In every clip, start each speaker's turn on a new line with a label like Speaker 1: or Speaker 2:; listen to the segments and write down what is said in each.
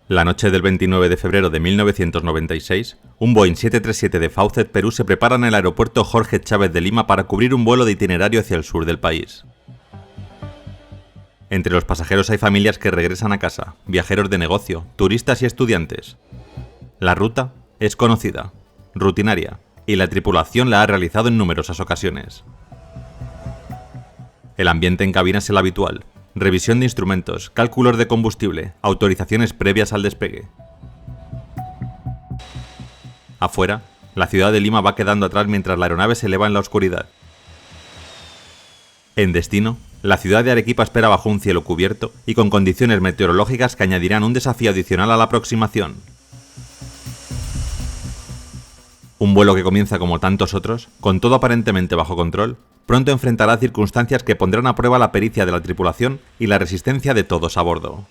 Speaker 1: La noche del 29 de febrero de 1996, un Boeing 737 de Faucet, Perú, se prepara en el aeropuerto Jorge Chávez de Lima para cubrir un vuelo de itinerario hacia el sur del país. Entre los pasajeros hay familias que regresan a casa, viajeros de negocio, turistas y estudiantes. La ruta es conocida, rutinaria, y la tripulación la ha realizado en numerosas ocasiones. El ambiente en cabina es el habitual: revisión de instrumentos, cálculos de combustible, autorizaciones previas al despegue. Afuera, la ciudad de Lima va quedando atrás mientras la aeronave se eleva en la oscuridad. En destino, la ciudad de Arequipa espera bajo un cielo cubierto y con condiciones meteorológicas que añadirán un desafío adicional a la aproximación. Un vuelo que comienza como tantos otros, con todo aparentemente bajo control, pronto enfrentará circunstancias que pondrán a prueba la pericia de la tripulación y la resistencia de todos a bordo.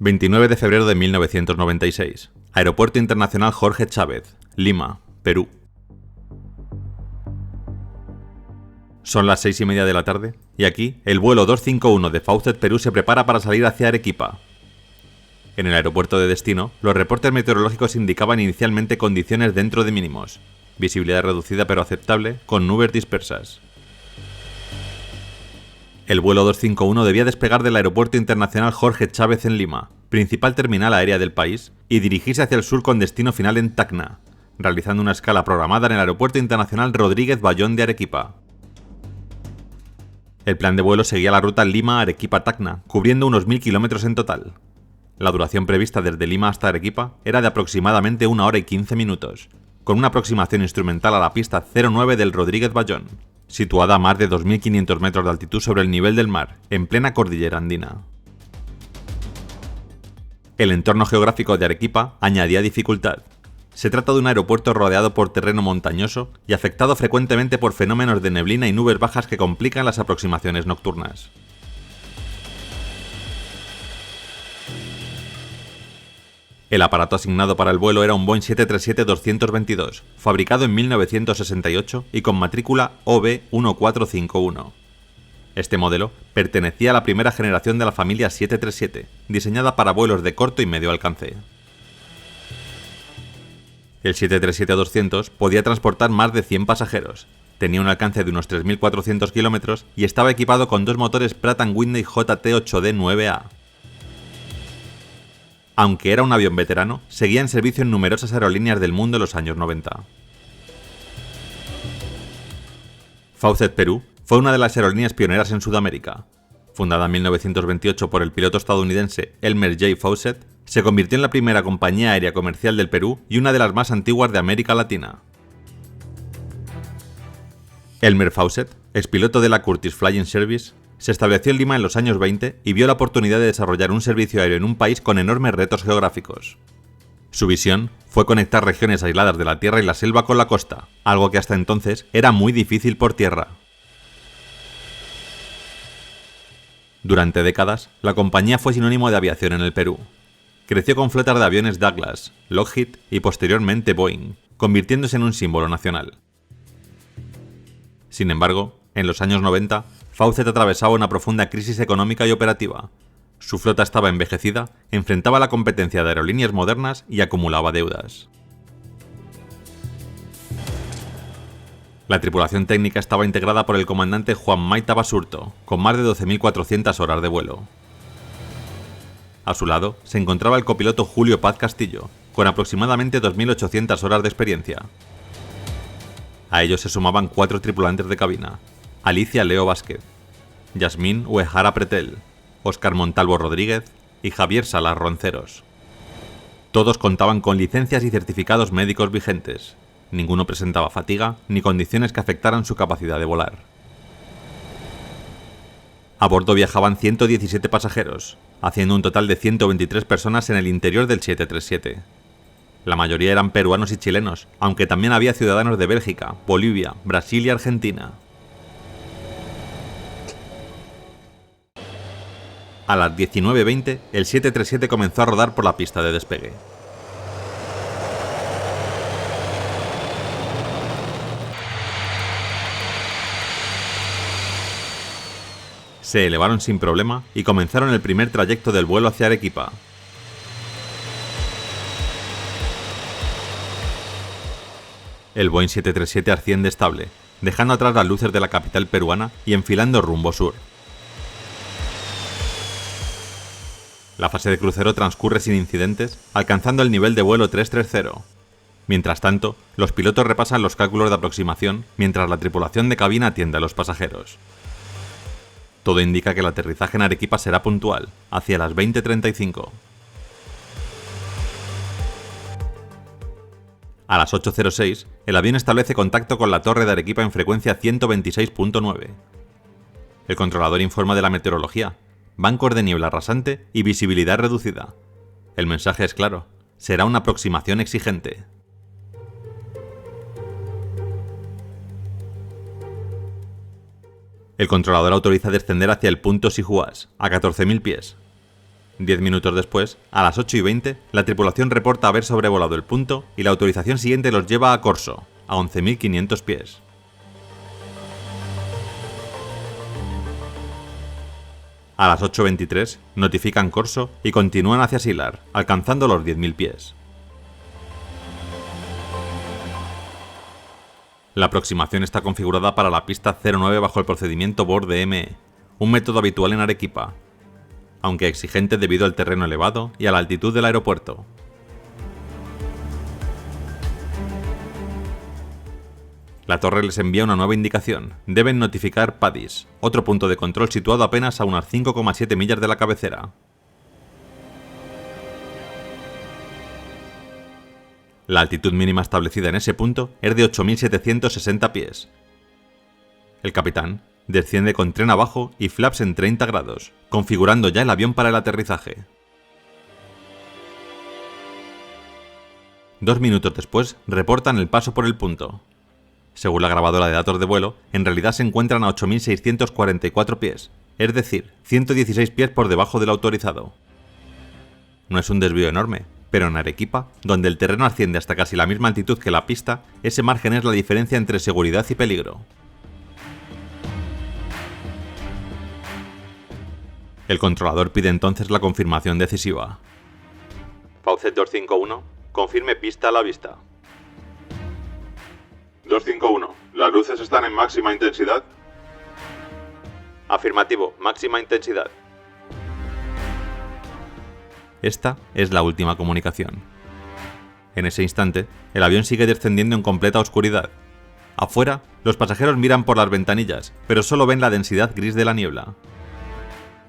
Speaker 1: ...29 de febrero de 1996... Aeropuerto Internacional Jorge Chávez, Lima, Perú. Son las 6:30 de la tarde, y aquí, el vuelo 251 de Faucet, Perú, se prepara para salir hacia Arequipa. En el aeropuerto de destino, los reportes meteorológicos indicaban inicialmente condiciones dentro de mínimos, visibilidad reducida pero aceptable, con nubes dispersas. El vuelo 251 debía despegar del Aeropuerto Internacional Jorge Chávez en Lima, principal terminal aérea del país, y dirigirse hacia el sur con destino final en Tacna, realizando una escala programada en el Aeropuerto Internacional Rodríguez Bayón de Arequipa. El plan de vuelo seguía la ruta Lima-Arequipa-Tacna, cubriendo unos 1000 kilómetros en total. La duración prevista desde Lima hasta Arequipa era de aproximadamente 1 hora y 15 minutos, con una aproximación instrumental a la pista 09 del Rodríguez Bayón, situada a más de 2.500 metros de altitud sobre el nivel del mar, en plena cordillera andina. El entorno geográfico de Arequipa añadía dificultad. Se trata de un aeropuerto rodeado por terreno montañoso y afectado frecuentemente por fenómenos de neblina y nubes bajas que complican las aproximaciones nocturnas. El aparato asignado para el vuelo era un Boeing 737-222, fabricado en 1968 y con matrícula OB1451. Este modelo pertenecía a la primera generación de la familia 737, diseñada para vuelos de corto y medio alcance. El 737-200 podía transportar más de 100 pasajeros, tenía un alcance de unos 3.400 kilómetros y estaba equipado con dos motores Pratt & Whitney JT8D9A. Aunque era un avión veterano, seguía en servicio en numerosas aerolíneas del mundo en los años 90. Faucet Perú fue una de las aerolíneas pioneras en Sudamérica. Fundada en 1928 por el piloto estadounidense Elmer J. Faucet, se convirtió en la primera compañía aérea comercial del Perú y una de las más antiguas de América Latina. Elmer Faucet, expiloto de la Curtiss Flying Service, se estableció en Lima en los años 20 y vio la oportunidad de desarrollar un servicio aéreo en un país con enormes retos geográficos. Su visión fue conectar regiones aisladas de la tierra y la selva con la costa, algo que hasta entonces era muy difícil por tierra. Durante décadas, la compañía fue sinónimo de aviación en el Perú. Creció con flotas de aviones Douglas, Lockheed y posteriormente Boeing, convirtiéndose en un símbolo nacional. Sin embargo, en los años 90, Faucet atravesaba una profunda crisis económica y operativa. Su flota estaba envejecida, enfrentaba la competencia de aerolíneas modernas y acumulaba deudas. La tripulación técnica estaba integrada por el comandante Juan Maita Basurto, con más de 12.400 horas de vuelo. A su lado se encontraba el copiloto Julio Paz Castillo, con aproximadamente 2.800 horas de experiencia. A ellos se sumaban 4 tripulantes de cabina: Alicia Leo Vázquez, Yasmín Uehara Pretel, Óscar Montalvo Rodríguez y Javier Salas Ronceros. Todos contaban con licencias y certificados médicos vigentes. Ninguno presentaba fatiga ni condiciones que afectaran su capacidad de volar. A bordo viajaban 117 pasajeros, haciendo un total de 123 personas en el interior del 737. La mayoría eran peruanos y chilenos, aunque también había ciudadanos de Bélgica, Bolivia, Brasil y Argentina. A las 19:20, el 737 comenzó a rodar por la pista de despegue. se elevaron sin problema y comenzaron el primer trayecto del vuelo hacia Arequipa. El Boeing 737 asciende estable, dejando atrás las luces de la capital peruana y enfilando rumbo sur. La fase de crucero transcurre sin incidentes, alcanzando el nivel de vuelo 330. Mientras tanto, los pilotos repasan los cálculos de aproximación mientras la tripulación de cabina atiende a los pasajeros. Todo indica que el aterrizaje en Arequipa será puntual, hacia las 20:35. A las 8:06, el avión establece contacto con la torre de Arequipa en frecuencia 126.9. El controlador informa de la meteorología, bancos de niebla rasante y visibilidad reducida. El mensaje es claro, será una aproximación exigente. El controlador autoriza descender hacia el punto Sihuas, a 14.000 pies. 10 minutos después, a las 8:20, la tripulación reporta haber sobrevolado el punto y la autorización siguiente los lleva a Corso, a 11.500 pies. A las 8:23, notifican Corso y continúan hacia Silar, alcanzando los 10.000 pies. La aproximación está configurada para la pista 09 bajo el procedimiento BORD-DME, un método habitual en Arequipa, aunque exigente debido al terreno elevado y a la altitud del aeropuerto. La torre les envía una nueva indicación, deben notificar Padis, otro punto de control situado apenas a unas 5,7 millas de la cabecera. La altitud mínima establecida en ese punto es de 8.760 pies. El capitán desciende con tren abajo y flaps en 30 grados, configurando ya el avión para el aterrizaje. 2 minutos después, reportan el paso por el punto. Según la grabadora de datos de vuelo, en realidad se encuentran a 8.644 pies, es decir, 116 pies por debajo del autorizado. No es un desvío enorme, pero en Arequipa, donde el terreno asciende hasta casi la misma altitud que la pista, ese margen es la diferencia entre seguridad y peligro. El controlador pide entonces la confirmación decisiva. Faucet 251, confirme pista a la vista.
Speaker 2: 251, ¿las luces están en máxima intensidad?
Speaker 1: Afirmativo, máxima intensidad. Esta es la última comunicación. En ese instante, el avión sigue descendiendo en completa oscuridad. Afuera, los pasajeros miran por las ventanillas, pero solo ven la densidad gris de la niebla.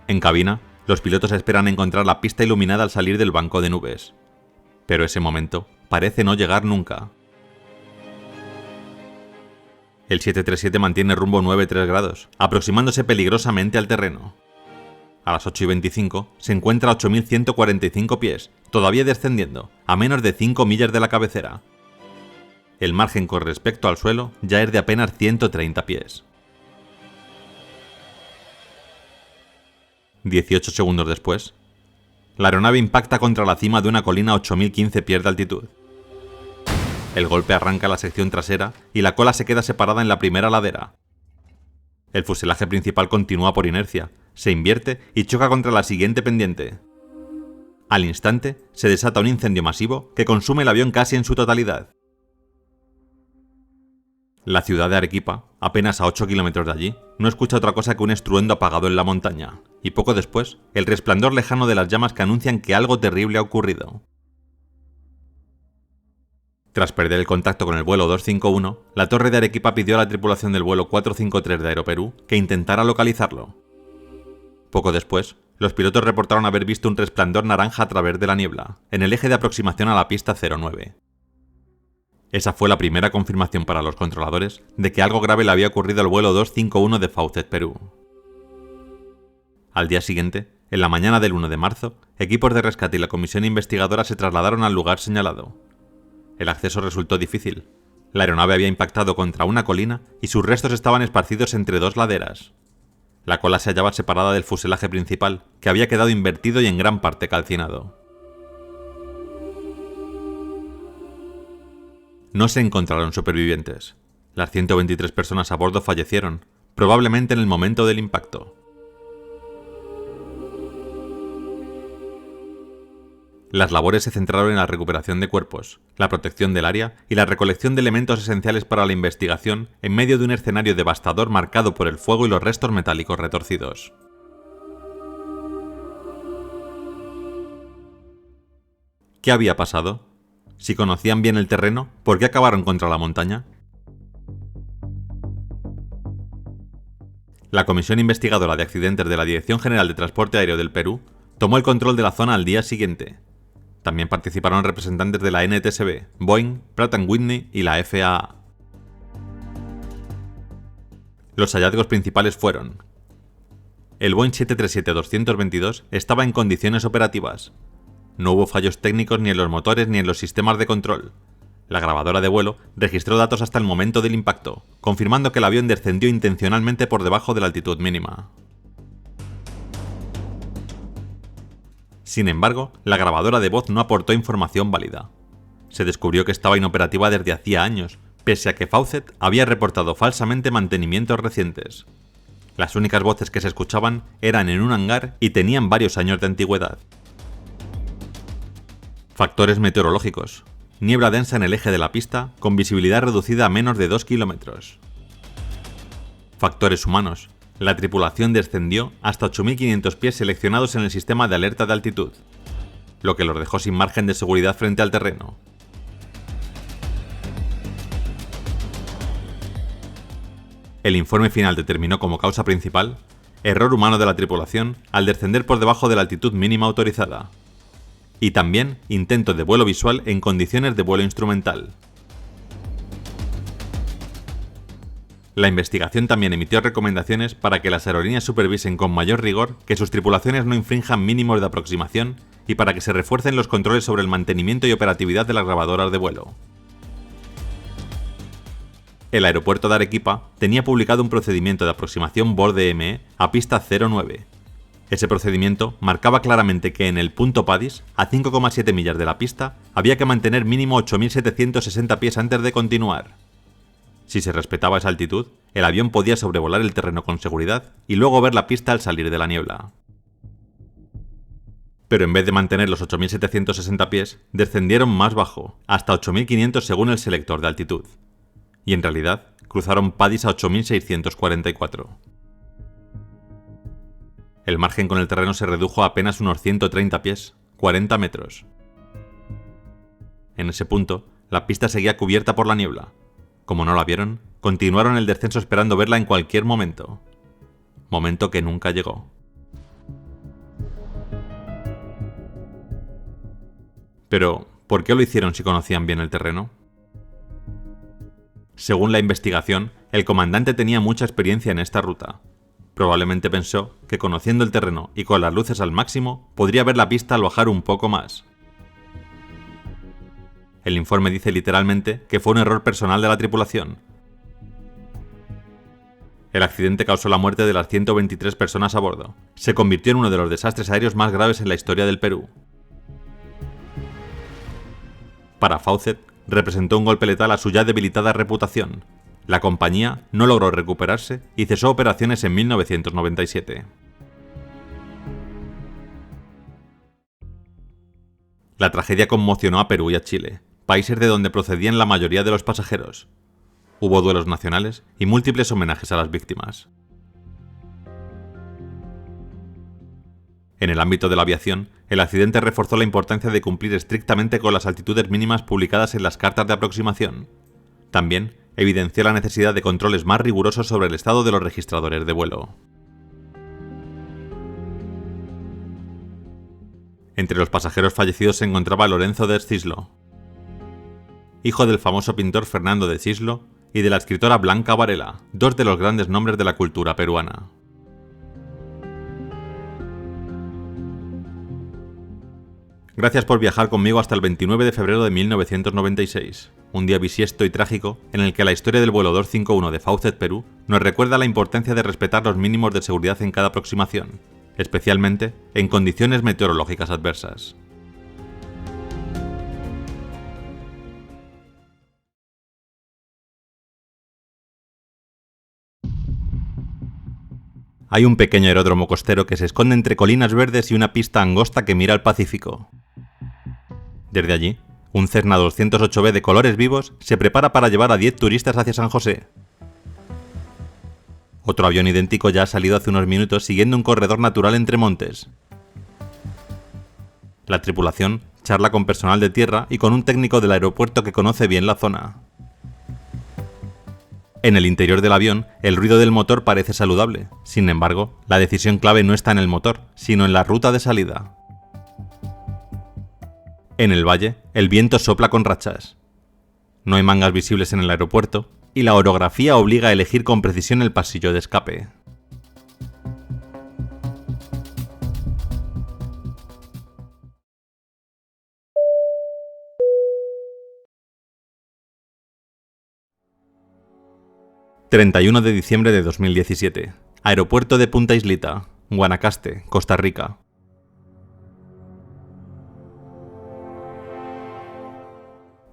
Speaker 1: En cabina, los pilotos esperan encontrar la pista iluminada al salir del banco de nubes. Pero ese momento parece no llegar nunca. El 737 mantiene rumbo 9,3 grados, aproximándose peligrosamente al terreno. A las 8:25 se encuentra a 8.145 pies, todavía descendiendo, a menos de 5 millas de la cabecera. El margen con respecto al suelo ya es de apenas 130 pies. 18 segundos después, la aeronave impacta contra la cima de una colina a 8.015 pies de altitud. El golpe arranca la sección trasera y la cola se queda separada en la primera ladera. El fuselaje principal continúa por inercia, se invierte y choca contra la siguiente pendiente. Al instante, se desata un incendio masivo que consume el avión casi en su totalidad. La ciudad de Arequipa, apenas a 8 kilómetros de allí, no escucha otra cosa que un estruendo apagado en la montaña, y poco después, el resplandor lejano de las llamas que anuncian que algo terrible ha ocurrido. Tras perder el contacto con el vuelo 251, la torre de Arequipa pidió a la tripulación del vuelo 453 de Aeroperú que intentara localizarlo. Poco después, los pilotos reportaron haber visto un resplandor naranja a través de la niebla, en el eje de aproximación a la pista 09. Esa fue la primera confirmación para los controladores de que algo grave le había ocurrido al vuelo 251 de Faucet, Perú. Al día siguiente, en la mañana del 1 de marzo, equipos de rescate y la comisión investigadora se trasladaron al lugar señalado. El acceso resultó difícil. La aeronave había impactado contra una colina y sus restos estaban esparcidos entre dos laderas. La cola se hallaba separada del fuselaje principal, que había quedado invertido y en gran parte calcinado. No se encontraron supervivientes. Las 123 personas a bordo fallecieron, probablemente en el momento del impacto. Las labores se centraron en la recuperación de cuerpos, la protección del área y la recolección de elementos esenciales para la investigación en medio de un escenario devastador marcado por el fuego y los restos metálicos retorcidos. ¿Qué había pasado? Si conocían bien el terreno, ¿por qué acabaron contra la montaña? La Comisión Investigadora de Accidentes de la Dirección General de Transporte Aéreo del Perú tomó el control de la zona al día siguiente. También participaron representantes de la NTSB, Boeing, Pratt & Whitney y la FAA. Los hallazgos principales fueron: el Boeing 737-222 estaba en condiciones operativas. No hubo fallos técnicos ni en los motores ni en los sistemas de control. La grabadora de vuelo registró datos hasta el momento del impacto, confirmando que el avión descendió intencionalmente por debajo de la altitud mínima. Sin embargo, la grabadora de voz no aportó información válida. Se descubrió que estaba inoperativa desde hacía años, pese a que Fawcett había reportado falsamente mantenimientos recientes. Las únicas voces que se escuchaban eran en un hangar y tenían varios años de antigüedad. Factores meteorológicos: niebla densa en el eje de la pista, con visibilidad reducida a menos de 2 kilómetros. Factores humanos: la tripulación descendió hasta 8.500 pies seleccionados en el sistema de alerta de altitud, lo que los dejó sin margen de seguridad frente al terreno. El informe final determinó como causa principal error humano de la tripulación al descender por debajo de la altitud mínima autorizada, y también intento de vuelo visual en condiciones de vuelo instrumental. La investigación también emitió recomendaciones para que las aerolíneas supervisen con mayor rigor que sus tripulaciones no infrinjan mínimos de aproximación y para que se refuercen los controles sobre el mantenimiento y operatividad de las grabadoras de vuelo. El aeropuerto de Arequipa tenía publicado un procedimiento de aproximación BORD-ME a pista 09. Ese procedimiento marcaba claramente que en el punto Padis, a 5,7 millas de la pista, había que mantener mínimo 8.760 pies antes de continuar. Si se respetaba esa altitud, el avión podía sobrevolar el terreno con seguridad y luego ver la pista al salir de la niebla. Pero en vez de mantener los 8.760 pies, descendieron más bajo, hasta 8.500 según el selector de altitud. Y en realidad, cruzaron Padis a 8.644. El margen con el terreno se redujo a apenas unos 130 pies, 40 metros. En ese punto, la pista seguía cubierta por la niebla. Como no la vieron, continuaron el descenso esperando verla en cualquier momento. Momento que nunca llegó. Pero, ¿por qué lo hicieron si conocían bien el terreno? Según la investigación, el comandante tenía mucha experiencia en esta ruta. Probablemente pensó que conociendo el terreno y con las luces al máximo, podría ver la pista al bajar un poco más. El informe dice literalmente que fue un error personal de la tripulación. El accidente causó la muerte de las 123 personas a bordo. Se convirtió en uno de los desastres aéreos más graves en la historia del Perú. Para Fawcett, representó un golpe letal a su ya debilitada reputación. La compañía no logró recuperarse y cesó operaciones en 1997. La tragedia conmocionó a Perú y a Chile, países de donde procedían la mayoría de los pasajeros. Hubo duelos nacionales y múltiples homenajes a las víctimas. En el ámbito de la aviación, el accidente reforzó la importancia de cumplir estrictamente con las altitudes mínimas publicadas en las cartas de aproximación. También evidenció la necesidad de controles más rigurosos sobre el estado de los registradores de vuelo. Entre los pasajeros fallecidos se encontraba Lorenzo de Cislo, hijo del famoso pintor Fernando de Cislo y de la escritora Blanca Varela, dos de los grandes nombres de la cultura peruana. Gracias por viajar conmigo hasta el 29 de febrero de 1996, un día bisiesto y trágico en el que la historia del vuelo 251 de Fawcett, Perú, nos recuerda la importancia de respetar los mínimos de seguridad en cada aproximación, especialmente en condiciones meteorológicas adversas. Hay un pequeño aeródromo costero que se esconde entre colinas verdes y una pista angosta que mira al Pacífico. Desde allí, un Cessna 208B de colores vivos se prepara para llevar a 10 turistas hacia San José. Otro avión idéntico ya ha salido hace unos minutos siguiendo un corredor natural entre montes. La tripulación charla con personal de tierra y con un técnico del aeropuerto que conoce bien la zona. En el interior del avión, el ruido del motor parece saludable. Sin embargo, la decisión clave no está en el motor, sino en la ruta de salida. En el valle, el viento sopla con rachas. No hay mangas visibles en el aeropuerto, y la orografía obliga a elegir con precisión el pasillo de escape. ...31 de diciembre de 2017... Aeropuerto de Punta Islita, Guanacaste, Costa Rica.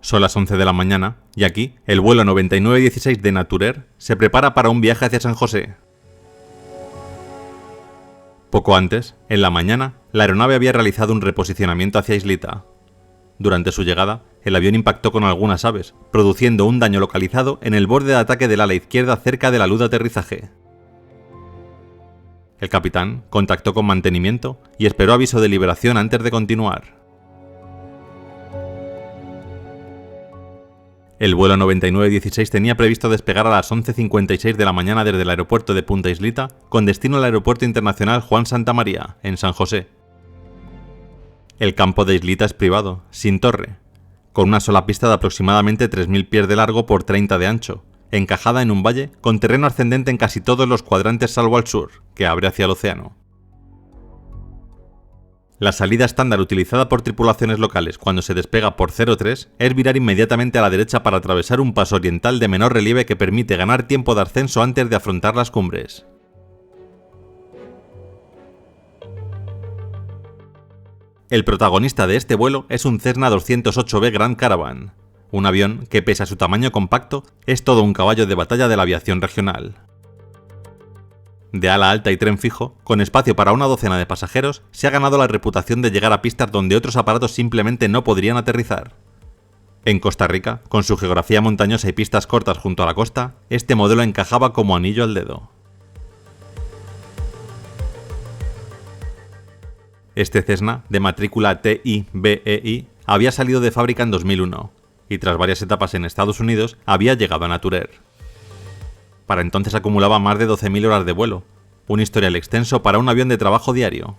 Speaker 1: Son las 11 de la mañana, y aquí, el vuelo 9916 de Naturair se prepara para un viaje hacia San José. Poco antes, en la mañana, la aeronave había realizado un reposicionamiento hacia Islita. Durante su llegada, el avión impactó con algunas aves, produciendo un daño localizado en el borde de ataque del ala izquierda cerca de la luz de aterrizaje. El capitán contactó con mantenimiento y esperó aviso de liberación antes de continuar. El vuelo 9916 tenía previsto despegar a las 11:56 de la mañana desde el aeropuerto de Punta Islita con destino al Aeropuerto Internacional Juan Santamaría, en San José. El campo de Islita es privado, sin torre, con una sola pista de aproximadamente 3.000 pies de largo por 30 de ancho, encajada en un valle con terreno ascendente en casi todos los cuadrantes salvo al sur, que abre hacia el océano. La salida estándar utilizada por tripulaciones locales cuando se despega por 03 es virar inmediatamente a la derecha para atravesar un paso oriental de menor relieve que permite ganar tiempo de ascenso antes de afrontar las cumbres. El protagonista de este vuelo es un Cessna 208B Grand Caravan, un avión que, pese a su tamaño compacto, es todo un caballo de batalla de la aviación regional. De ala alta y tren fijo, con espacio para una docena de pasajeros, se ha ganado la reputación de llegar a pistas donde otros aparatos simplemente no podrían aterrizar. En Costa Rica, con su geografía montañosa y pistas cortas junto a la costa, este modelo encajaba como anillo al dedo. Este Cessna, de matrícula TI-BEI, había salido de fábrica en 2001, y tras varias etapas en Estados Unidos, había llegado a Naturair. Para entonces acumulaba más de 12.000 horas de vuelo, un historial extenso para un avión de trabajo diario.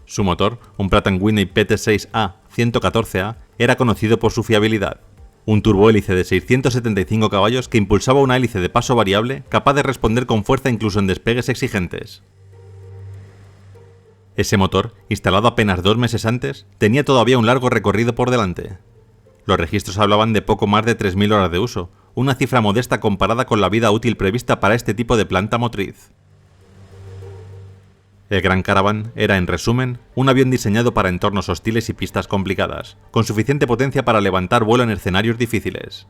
Speaker 1: Su motor, un Pratt & Whitney PT6A 114A, era conocido por su fiabilidad. Un turbohélice de 675 caballos que impulsaba una hélice de paso variable capaz de responder con fuerza incluso en despegues exigentes. Ese motor, instalado apenas 2 meses antes, tenía todavía un largo recorrido por delante. Los registros hablaban de poco más de 3.000 horas de uso, una cifra modesta comparada con la vida útil prevista para este tipo de planta motriz. El Grand Caravan era, en resumen, un avión diseñado para entornos hostiles y pistas complicadas, con suficiente potencia para levantar vuelo en escenarios difíciles.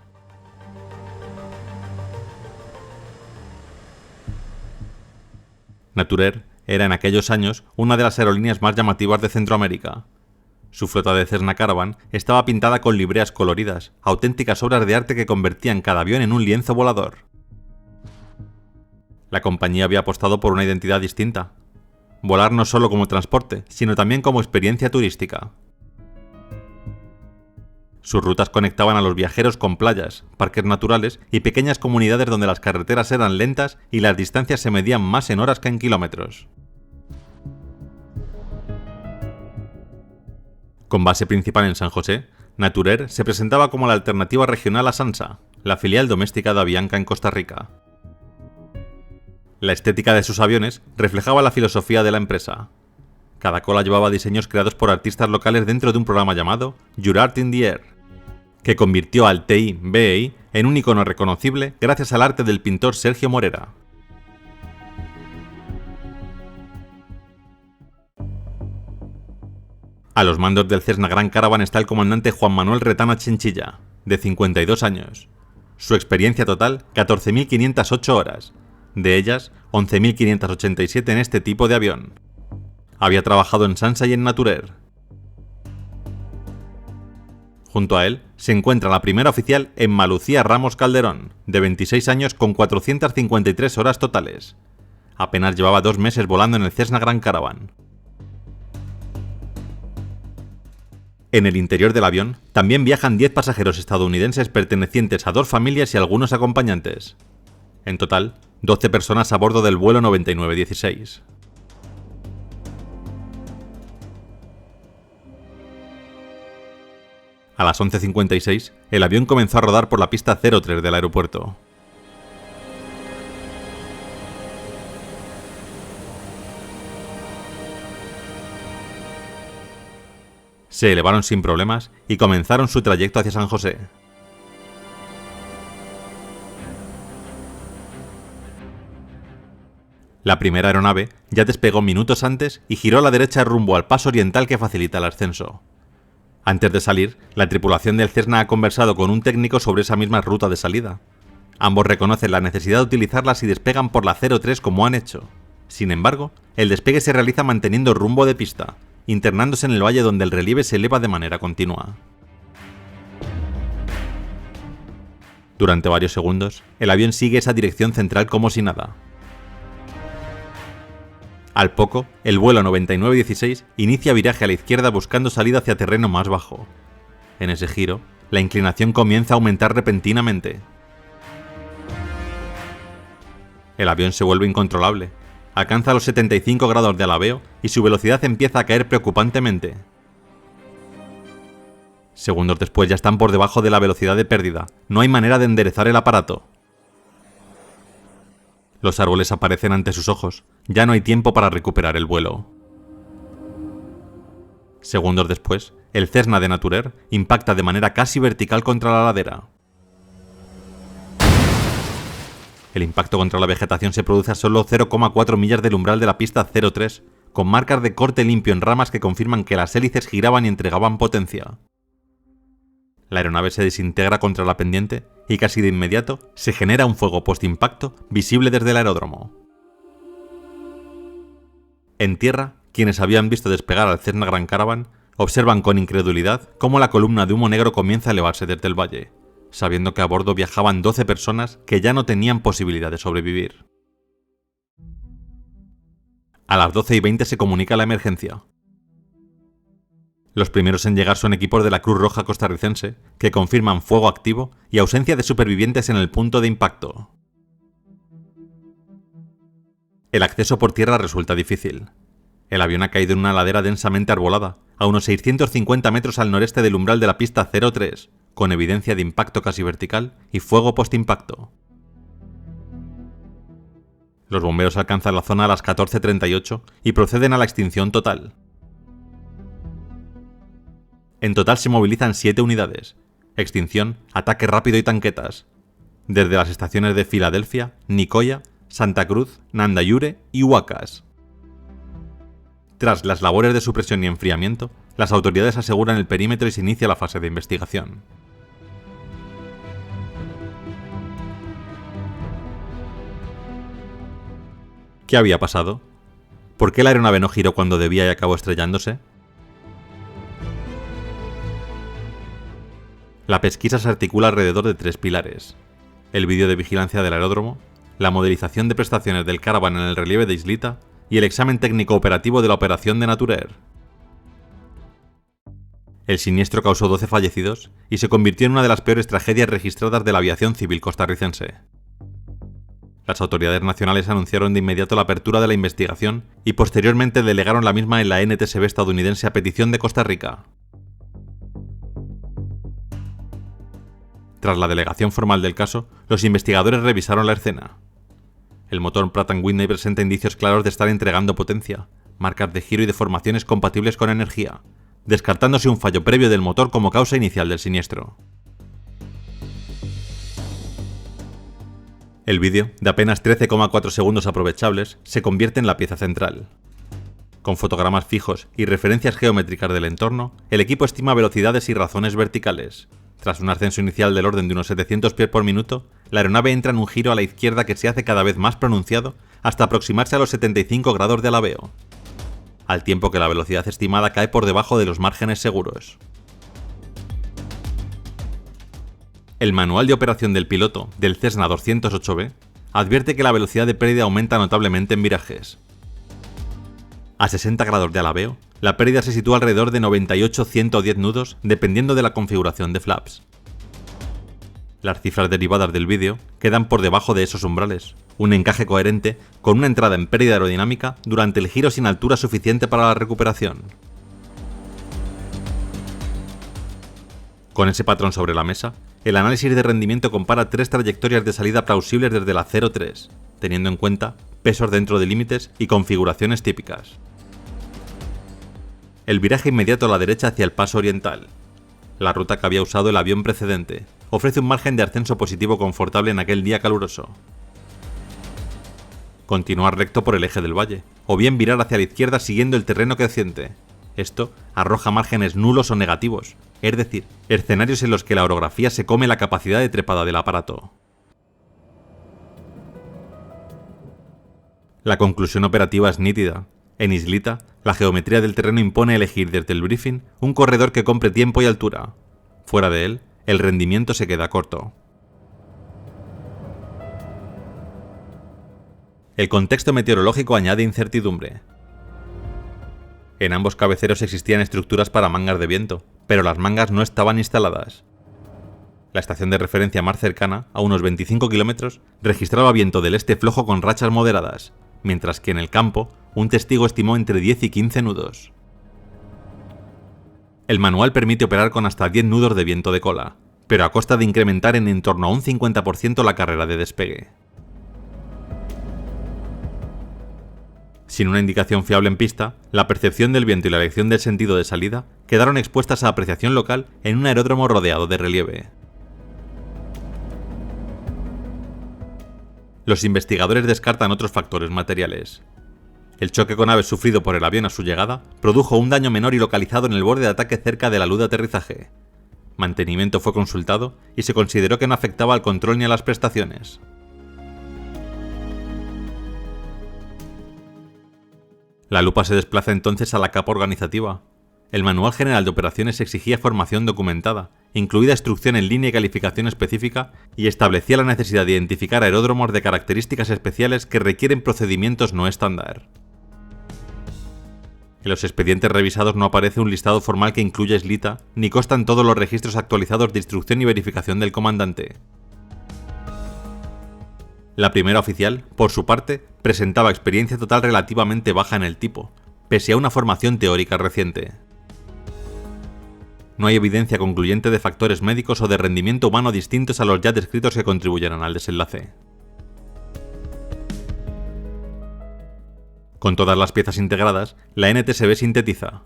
Speaker 1: Naturair era en aquellos años una de las aerolíneas más llamativas de Centroamérica. Su flota de Cessna Caravan estaba pintada con libreas coloridas, auténticas obras de arte que convertían cada avión en un lienzo volador. La compañía había apostado por una identidad distinta: volar no solo como transporte, sino también como experiencia turística. Sus rutas conectaban a los viajeros con playas, parques naturales y pequeñas comunidades donde las carreteras eran lentas y las distancias se medían más en horas que en kilómetros. Con base principal en San José, Naturair se presentaba como la alternativa regional a Sansa, la filial doméstica de Avianca en Costa Rica. La estética de sus aviones reflejaba la filosofía de la empresa. Cada cola llevaba diseños creados por artistas locales dentro de un programa llamado Your Art in the Air, que convirtió al TI-BEI en un icono reconocible gracias al arte del pintor Sergio Morera. A los mandos del Cessna Grand Caravan está el comandante Juan Manuel Retana Chinchilla, de 52 años. Su experiencia total, 14.508 horas, de ellas 11.587 en este tipo de avión. había trabajado en Sansa y en Naturair. Junto a él se encuentra la primera oficial Emma Lucía Ramos Calderón, de 26 años con 453 horas totales. Apenas llevaba 2 meses volando en el Cessna Grand Caravan. En el interior del avión también viajan 10 pasajeros estadounidenses pertenecientes a 2 familias y algunos acompañantes. En total, 12 personas a bordo del vuelo 9916. A las 11:56, el avión comenzó a rodar por la pista 03 del aeropuerto. Se elevaron sin problemas y comenzaron su trayecto hacia San José. La primera aeronave ya despegó minutos antes y giró a la derecha rumbo al paso oriental que facilita el ascenso. Antes de salir, la tripulación del Cessna ha conversado con un técnico sobre esa misma ruta de salida. Ambos reconocen la necesidad de utilizarlas y despegan por la 03 como han hecho. Sin embargo, el despegue se realiza manteniendo rumbo de pista, internándose en el valle donde el relieve se eleva de manera continua. Durante varios segundos, el avión sigue esa dirección central como si nada. Al poco, el vuelo 9916 inicia viraje a la izquierda buscando salida hacia terreno más bajo. En ese giro, la inclinación comienza a aumentar repentinamente. El avión se vuelve incontrolable, alcanza los 75 grados de alabeo y su velocidad empieza a caer preocupantemente. Segundos después ya están por debajo de la velocidad de pérdida, no hay manera de enderezar el aparato. Los árboles aparecen ante sus ojos, ya no hay tiempo para recuperar el vuelo. Segundos después, el Cessna de Naturair impacta de manera casi vertical contra la ladera. El impacto contra la vegetación se produce a solo 0,4 millas del umbral de la pista 03, con marcas de corte limpio en ramas que confirman que las hélices giraban y entregaban potencia. La aeronave se desintegra contra la pendiente y casi de inmediato se genera un fuego post-impacto visible desde el aeródromo. En tierra, quienes habían visto despegar al Cessna Grand Caravan observan con incredulidad cómo la columna de humo negro comienza a elevarse desde el valle, sabiendo que a bordo viajaban 12 personas que ya no tenían posibilidad de sobrevivir. A las 12:20 se comunica la emergencia. Los primeros en llegar son equipos de la Cruz Roja costarricense, que confirman fuego activo y ausencia de supervivientes en el punto de impacto. El acceso por tierra resulta difícil. El avión ha caído en una ladera densamente arbolada, a unos 650 metros al noreste del umbral de la pista 03, con evidencia de impacto casi vertical y fuego post-impacto. Los bomberos alcanzan la zona a las 14:38 y proceden a la extinción total. En total se movilizan 7 unidades: extinción, ataque rápido y tanquetas, desde las estaciones de Filadelfia, Nicoya, Santa Cruz, Nandayure y Huacas. Tras las labores de supresión y enfriamiento, las autoridades aseguran el perímetro y se inicia la fase de investigación. ¿Qué había pasado? ¿Por qué la aeronave no giró cuando debía y acabó estrellándose? La pesquisa se articula alrededor de 3 pilares: el vídeo de vigilancia del aeródromo, la modelización de prestaciones del Caravan en el relieve de Islita y el examen técnico operativo de la operación de Naturair. El siniestro causó 12 fallecidos y se convirtió en una de las peores tragedias registradas de la aviación civil costarricense. Las autoridades nacionales anunciaron de inmediato la apertura de la investigación y posteriormente delegaron la misma en la NTSB estadounidense a petición de Costa Rica. Tras la delegación formal del caso, los investigadores revisaron la escena. El motor Pratt & Whitney presenta indicios claros de estar entregando potencia, marcas de giro y deformaciones compatibles con energía, descartándose un fallo previo del motor como causa inicial del siniestro. El vídeo, de apenas 13,4 segundos aprovechables, se convierte en la pieza central. Con fotogramas fijos y referencias geométricas del entorno, el equipo estima velocidades y razones verticales. Tras un ascenso inicial del orden de unos 700 pies por minuto, la aeronave entra en un giro a la izquierda que se hace cada vez más pronunciado hasta aproximarse a los 75 grados de alabeo. al tiempo que la velocidad estimada cae por debajo de los márgenes seguros. El manual de operación del piloto del Cessna 208B advierte que la velocidad de pérdida aumenta notablemente en virajes. A 60 grados de alabeo, la pérdida se sitúa alrededor de 98-110 nudos dependiendo de la configuración de flaps. Las cifras derivadas del vídeo quedan por debajo de esos umbrales, un encaje coherente con una entrada en pérdida aerodinámica durante el giro sin altura suficiente para la recuperación. Con ese patrón sobre la mesa, el análisis de rendimiento compara 3 trayectorias de salida plausibles desde la 0-3, teniendo en cuenta pesos dentro de límites y configuraciones típicas. El viraje inmediato a la derecha hacia el paso oriental. La ruta que había usado el avión precedente ofrece un margen de ascenso positivo confortable en aquel día caluroso. Continuar recto por el eje del valle, o bien virar hacia la izquierda siguiendo el terreno creciente. Esto arroja márgenes nulos o negativos, es decir, escenarios en los que la orografía se come la capacidad de trepada del aparato. La conclusión operativa es nítida. En Islita, la geometría del terreno impone elegir desde el briefing un corredor que compre tiempo y altura. Fuera de él, el rendimiento se queda corto. El contexto meteorológico añade incertidumbre. En ambos cabeceros existían estructuras para mangas de viento, pero las mangas no estaban instaladas. La estación de referencia más cercana, a unos 25 kilómetros, registraba viento del este flojo con rachas moderadas, mientras que en el campo, un testigo estimó entre 10 y 15 nudos. El manual permite operar con hasta 10 nudos de viento de cola, pero a costa de incrementar en torno a un 50% la carrera de despegue. Sin una indicación fiable en pista, la percepción del viento y la elección del sentido de salida quedaron expuestas a apreciación local en un aeródromo rodeado de relieve. Los investigadores descartan otros factores materiales. El choque con aves sufrido por el avión a su llegada produjo un daño menor y localizado en el borde de ataque cerca de la luz de aterrizaje. Mantenimiento fue consultado y se consideró que no afectaba al control ni a las prestaciones. La lupa se desplaza entonces a la capa organizativa. El Manual General de Operaciones exigía formación documentada, incluida instrucción en línea y calificación específica, y establecía la necesidad de identificar aeródromos de características especiales que requieren procedimientos no estándar. En los expedientes revisados no aparece un listado formal que incluya Islita, ni constan todos los registros actualizados de instrucción y verificación del comandante. La primera oficial, por su parte, presentaba experiencia total relativamente baja en el tipo, pese a una formación teórica reciente. No hay evidencia concluyente de factores médicos o de rendimiento humano distintos a los ya descritos que contribuyeran al desenlace. Con todas las piezas integradas, la NTSB sintetiza.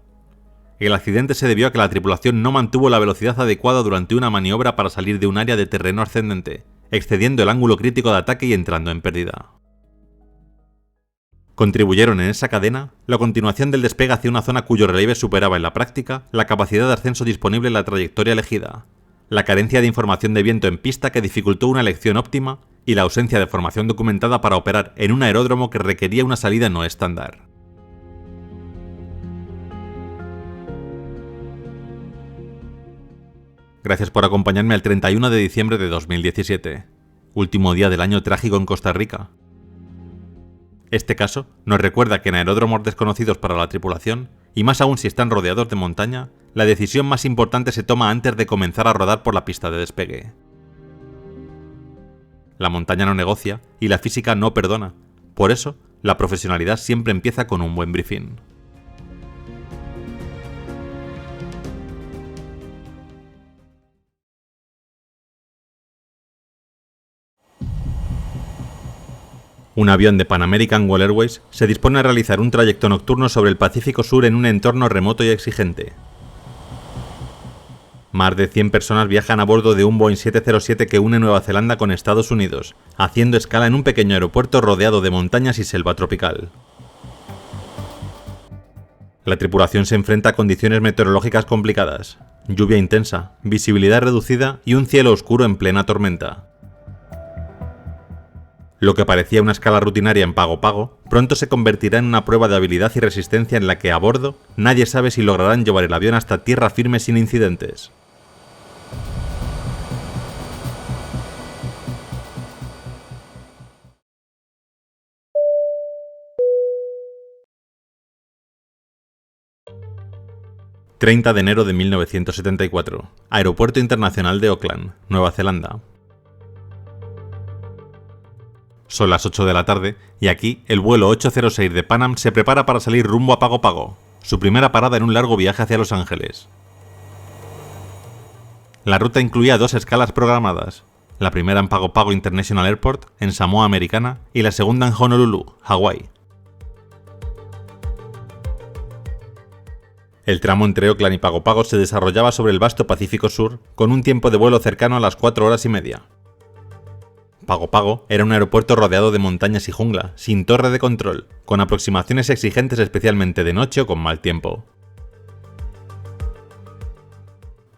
Speaker 1: El accidente se debió a que la tripulación no mantuvo la velocidad adecuada durante una maniobra para salir de un área de terreno ascendente, excediendo el ángulo crítico de ataque y entrando en pérdida. Contribuyeron en esa cadena la continuación del despegue hacia una zona cuyo relieve superaba en la práctica la capacidad de ascenso disponible en la trayectoria elegida, la carencia de información de viento en pista que dificultó una elección óptima y la ausencia de formación documentada para operar en un aeródromo que requería una salida no estándar. Gracias por acompañarme al 31 de diciembre de 2017, último día del año trágico en Costa Rica. Este caso nos recuerda que en aeródromos desconocidos para la tripulación, y más aún si están rodeados de montaña, la decisión más importante se toma antes de comenzar a rodar por la pista de despegue. La montaña no negocia y la física no perdona, por eso la profesionalidad siempre empieza con un buen briefing. Un avión de Pan American World Airways se dispone a realizar un trayecto nocturno sobre el Pacífico Sur en un entorno remoto y exigente. Más de 100 personas viajan a bordo de un Boeing 707 que une Nueva Zelanda con Estados Unidos, haciendo escala en un pequeño aeropuerto rodeado de montañas y selva tropical. La tripulación se enfrenta a condiciones meteorológicas complicadas, lluvia intensa, visibilidad reducida y un cielo oscuro en plena tormenta. Lo que parecía una escala rutinaria en Pago Pago, pronto se convertirá en una prueba de habilidad y resistencia en la que a bordo nadie sabe si lograrán llevar el avión hasta tierra firme sin incidentes. ...30 de enero de 1974... Aeropuerto Internacional de Auckland, Nueva Zelanda. Son las 8 de la tarde y aquí el vuelo 806 de Pan Am se prepara para salir rumbo a Pago Pago, su primera parada en un largo viaje hacia Los Ángeles. La ruta incluía 2 escalas programadas, la primera en Pago Pago International Airport, en Samoa Americana, y la segunda en Honolulu, Hawái. El tramo entre Auckland y Pago Pago se desarrollaba sobre el vasto Pacífico Sur, con un tiempo de vuelo cercano a las 4 horas y media. Pago Pago era un aeropuerto rodeado de montañas y jungla, sin torre de control, con aproximaciones exigentes especialmente de noche o con mal tiempo.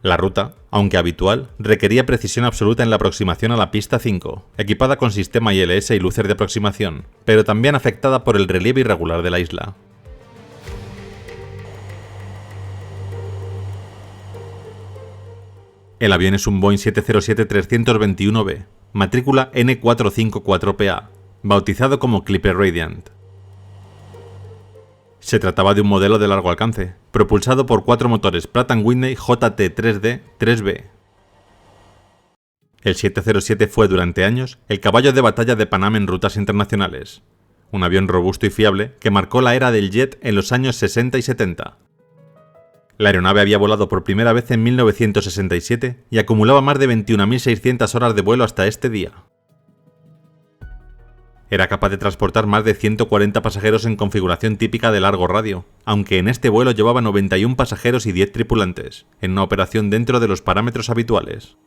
Speaker 1: La ruta, aunque habitual, requería precisión absoluta en la aproximación a la pista 5, equipada con sistema ILS y luces de aproximación, pero también afectada por el relieve irregular de la isla. El avión es un Boeing 707-321B, matrícula N454PA, bautizado como Clipper Radiant. Se trataba de un modelo de largo alcance, propulsado por 4 motores Pratt & Whitney JT3D-3B. El 707 fue durante años el caballo de batalla de Pan Am en rutas internacionales, un avión robusto y fiable que marcó la era del jet en los años 60 y 70. La aeronave había volado por primera vez en 1967 y acumulaba más de 21.600 horas de vuelo hasta este día. Era capaz de transportar más de 140 pasajeros en configuración típica de largo radio, aunque en este vuelo llevaba 91 pasajeros y 10 tripulantes, en una operación dentro de los parámetros habituales.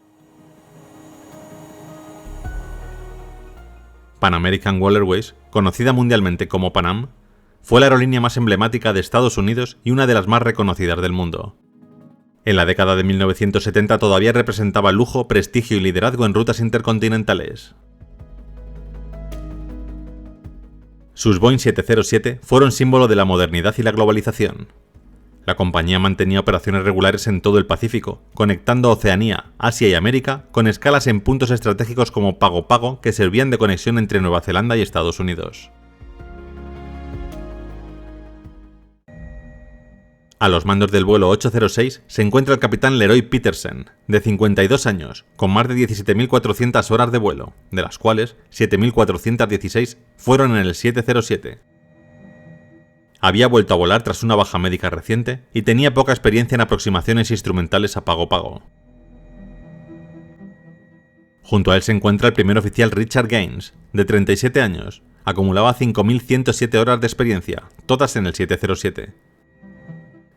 Speaker 1: Pan American Waterways, conocida mundialmente como Pan Am, fue la aerolínea más emblemática de Estados Unidos y una de las más reconocidas del mundo. En la década de 1970 todavía representaba lujo, prestigio y liderazgo en rutas intercontinentales. Sus Boeing 707 fueron símbolo de la modernidad y la globalización. La compañía mantenía operaciones regulares en todo el Pacífico, conectando Oceanía, Asia y América, con escalas en puntos estratégicos como Pago Pago que servían de conexión entre Nueva Zelanda y Estados Unidos. A los mandos del vuelo 806 se encuentra el capitán Leroy Petersen, de 52 años, con más de 17.400 horas de vuelo, de las cuales 7.416 fueron en el 707. Había vuelto a volar tras una baja médica reciente y tenía poca experiencia en aproximaciones instrumentales a Pago Pago. Junto a él se encuentra el primer oficial Richard Gaines, de 37 años, acumulaba 5.107 horas de experiencia, todas en el 707.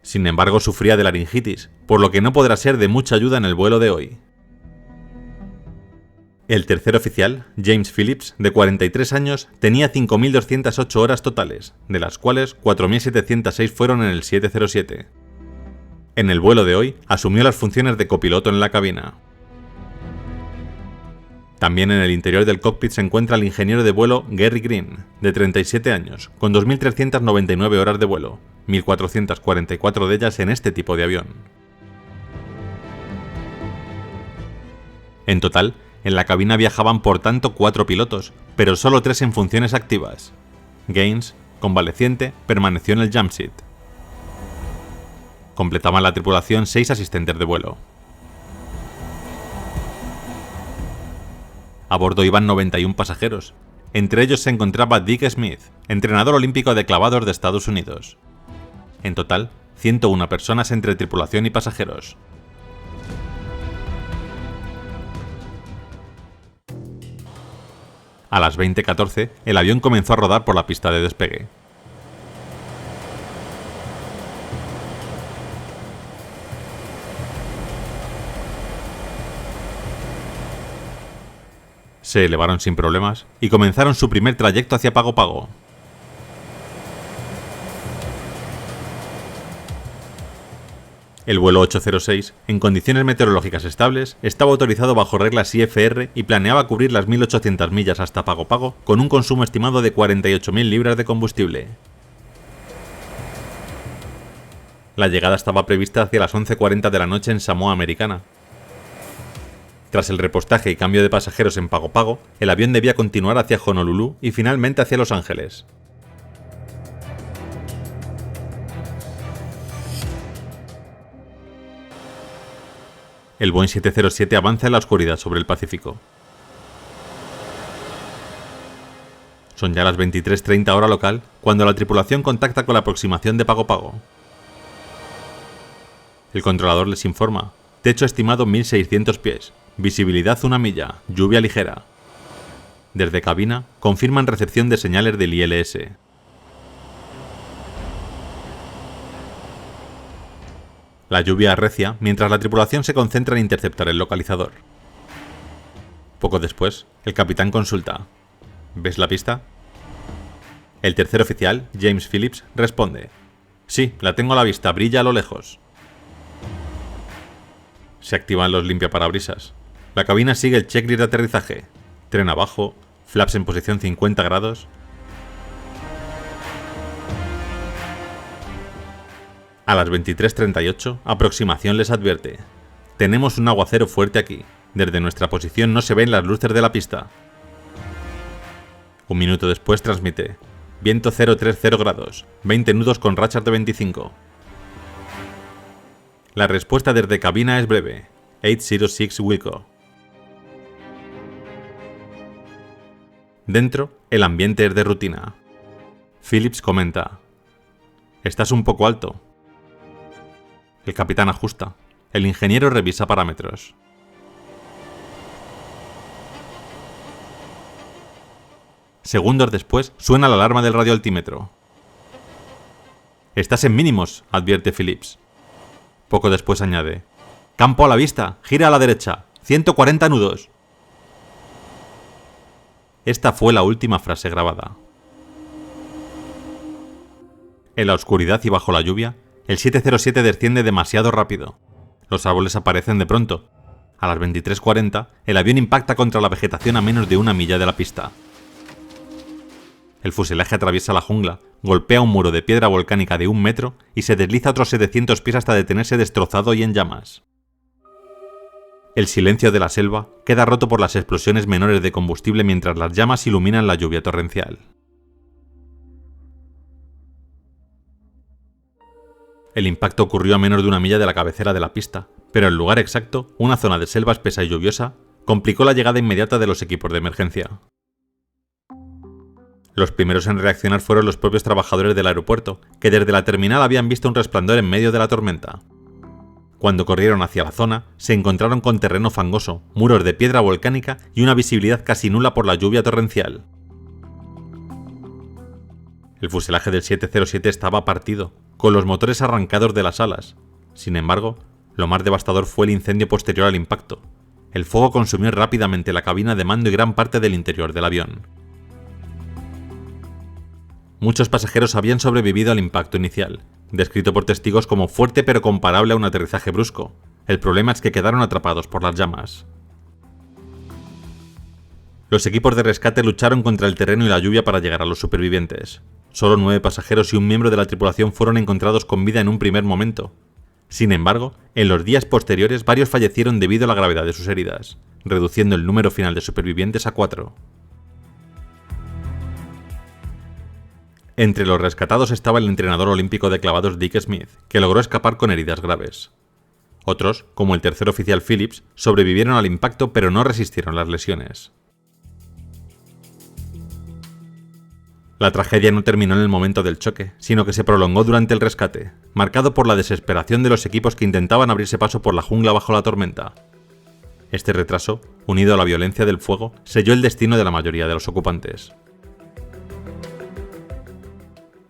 Speaker 1: Sin embargo, sufría de laringitis, por lo que no podrá ser de mucha ayuda en el vuelo de hoy. El tercer oficial, James Phillips, de 43 años, tenía 5.208 horas totales, de las cuales 4.706 fueron en el 707. En el vuelo de hoy, asumió las funciones de copiloto en la cabina. También en el interior del cockpit se encuentra el ingeniero de vuelo Gary Green, de 37 años, con 2.399 horas de vuelo, 1.444 de ellas en este tipo de avión. En total, en la cabina viajaban por tanto 4 pilotos, pero solo 3 en funciones activas. Gaines, convaleciente, permaneció en el jump seat. Completaban la tripulación 6 asistentes de vuelo. A bordo iban 91 pasajeros. Entre ellos se encontraba Dick Smith, entrenador olímpico de clavados de Estados Unidos. En total, 101 personas entre tripulación y pasajeros. A las 20:14, el avión comenzó a rodar por la pista de despegue. Se elevaron sin problemas y comenzaron su primer trayecto hacia Pago Pago. El vuelo 806, en condiciones meteorológicas estables, estaba autorizado bajo reglas IFR y planeaba cubrir las 1800 millas hasta Pago Pago con un consumo estimado de 48.000 libras de combustible. La llegada estaba prevista hacia las 11:40 de la noche en Samoa Americana. Tras el repostaje y cambio de pasajeros en Pago Pago, el avión debía continuar hacia Honolulu y finalmente hacia Los Ángeles. El Boeing 707 avanza en la oscuridad sobre el Pacífico. Son ya las 23:30 hora local cuando la tripulación contacta con la aproximación de Pago Pago. El controlador les informa: techo estimado 1600 pies, visibilidad 1 milla, lluvia ligera. Desde cabina confirman recepción de señales del ILS. La lluvia arrecia mientras la tripulación se concentra en interceptar el localizador. Poco después, el capitán consulta: ¿ves la pista? El tercer oficial, James Phillips, responde: sí, la tengo a la vista, brilla a lo lejos. Se activan los limpiaparabrisas. La cabina sigue el checklist de aterrizaje. Tren abajo, flaps en posición 50 grados. A las 23:38, aproximación les advierte: tenemos un aguacero fuerte aquí. Desde nuestra posición no se ven las luces de la pista. Un minuto después transmite: viento 030 grados, 20 nudos con rachas de 25. La respuesta desde cabina es breve: 806 Wilco. Dentro, el ambiente es de rutina. Phillips comenta: estás un poco alto. El capitán ajusta. El ingeniero revisa parámetros. Segundos después, suena la alarma del radioaltímetro. Estás en mínimos, advierte Phillips. Poco después añade: campo a la vista, gira a la derecha, 140 nudos. Esta fue la última frase grabada. En la oscuridad y bajo la lluvia, el 707 desciende demasiado rápido. Los árboles aparecen de pronto. A las 23:40, el avión impacta contra la vegetación a menos de 1 milla de la pista. El fuselaje atraviesa la jungla, golpea un muro de piedra volcánica de 1 metro y se desliza otros 700 pies hasta detenerse destrozado y en llamas. El silencio de la selva queda roto por las explosiones menores de combustible mientras las llamas iluminan la lluvia torrencial. El impacto ocurrió a menos de 1 milla de la cabecera de la pista, pero el lugar exacto, una zona de selva espesa y lluviosa, complicó la llegada inmediata de los equipos de emergencia. Los primeros en reaccionar fueron los propios trabajadores del aeropuerto, que desde la terminal habían visto un resplandor en medio de la tormenta. Cuando corrieron hacia la zona, se encontraron con terreno fangoso, muros de piedra volcánica y una visibilidad casi nula por la lluvia torrencial. El fuselaje del 707 estaba partido, con los motores arrancados de las alas. Sin embargo, lo más devastador fue el incendio posterior al impacto. El fuego consumió rápidamente la cabina de mando y gran parte del interior del avión. Muchos pasajeros habían sobrevivido al impacto inicial, descrito por testigos como fuerte pero comparable a un aterrizaje brusco. El problema es que quedaron atrapados por las llamas. Los equipos de rescate lucharon contra el terreno y la lluvia para llegar a los supervivientes. Solo 9 pasajeros y un miembro de la tripulación fueron encontrados con vida en un primer momento. Sin embargo, en los días posteriores varios fallecieron debido a la gravedad de sus heridas, reduciendo el número final de supervivientes a 4. Entre los rescatados estaba el entrenador olímpico de clavados Dick Smith, que logró escapar con heridas graves. Otros, como el tercer oficial Phillips, sobrevivieron al impacto pero no resistieron las lesiones. La tragedia no terminó en el momento del choque, sino que se prolongó durante el rescate, marcado por la desesperación de los equipos que intentaban abrirse paso por la jungla bajo la tormenta. Este retraso, unido a la violencia del fuego, selló el destino de la mayoría de los ocupantes.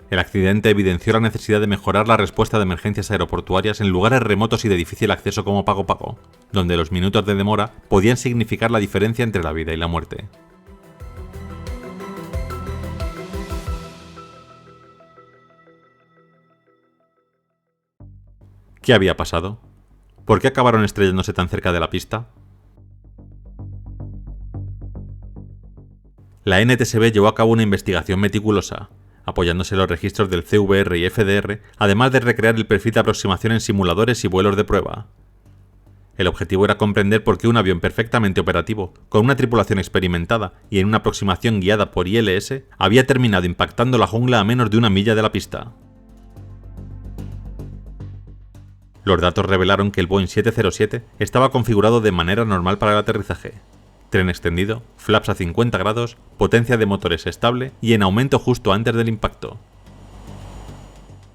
Speaker 1: El accidente evidenció la necesidad de mejorar la respuesta de emergencias aeroportuarias en lugares remotos y de difícil acceso como Pago Pago, donde los minutos de demora podían significar la diferencia entre la vida y la muerte. ¿Qué había pasado? ¿Por qué acabaron estrellándose tan cerca de la pista? La NTSB llevó a cabo una investigación meticulosa, apoyándose en los registros del CVR y FDR, además de recrear el perfil de aproximación en simuladores y vuelos de prueba. El objetivo era comprender por qué un avión perfectamente operativo, con una tripulación experimentada y en una aproximación guiada por ILS, había terminado impactando la jungla a menos de 1 milla de la pista. Los datos revelaron que el Boeing 707 estaba configurado de manera normal para el aterrizaje. Tren extendido, flaps a 50 grados, potencia de motores estable y en aumento justo antes del impacto.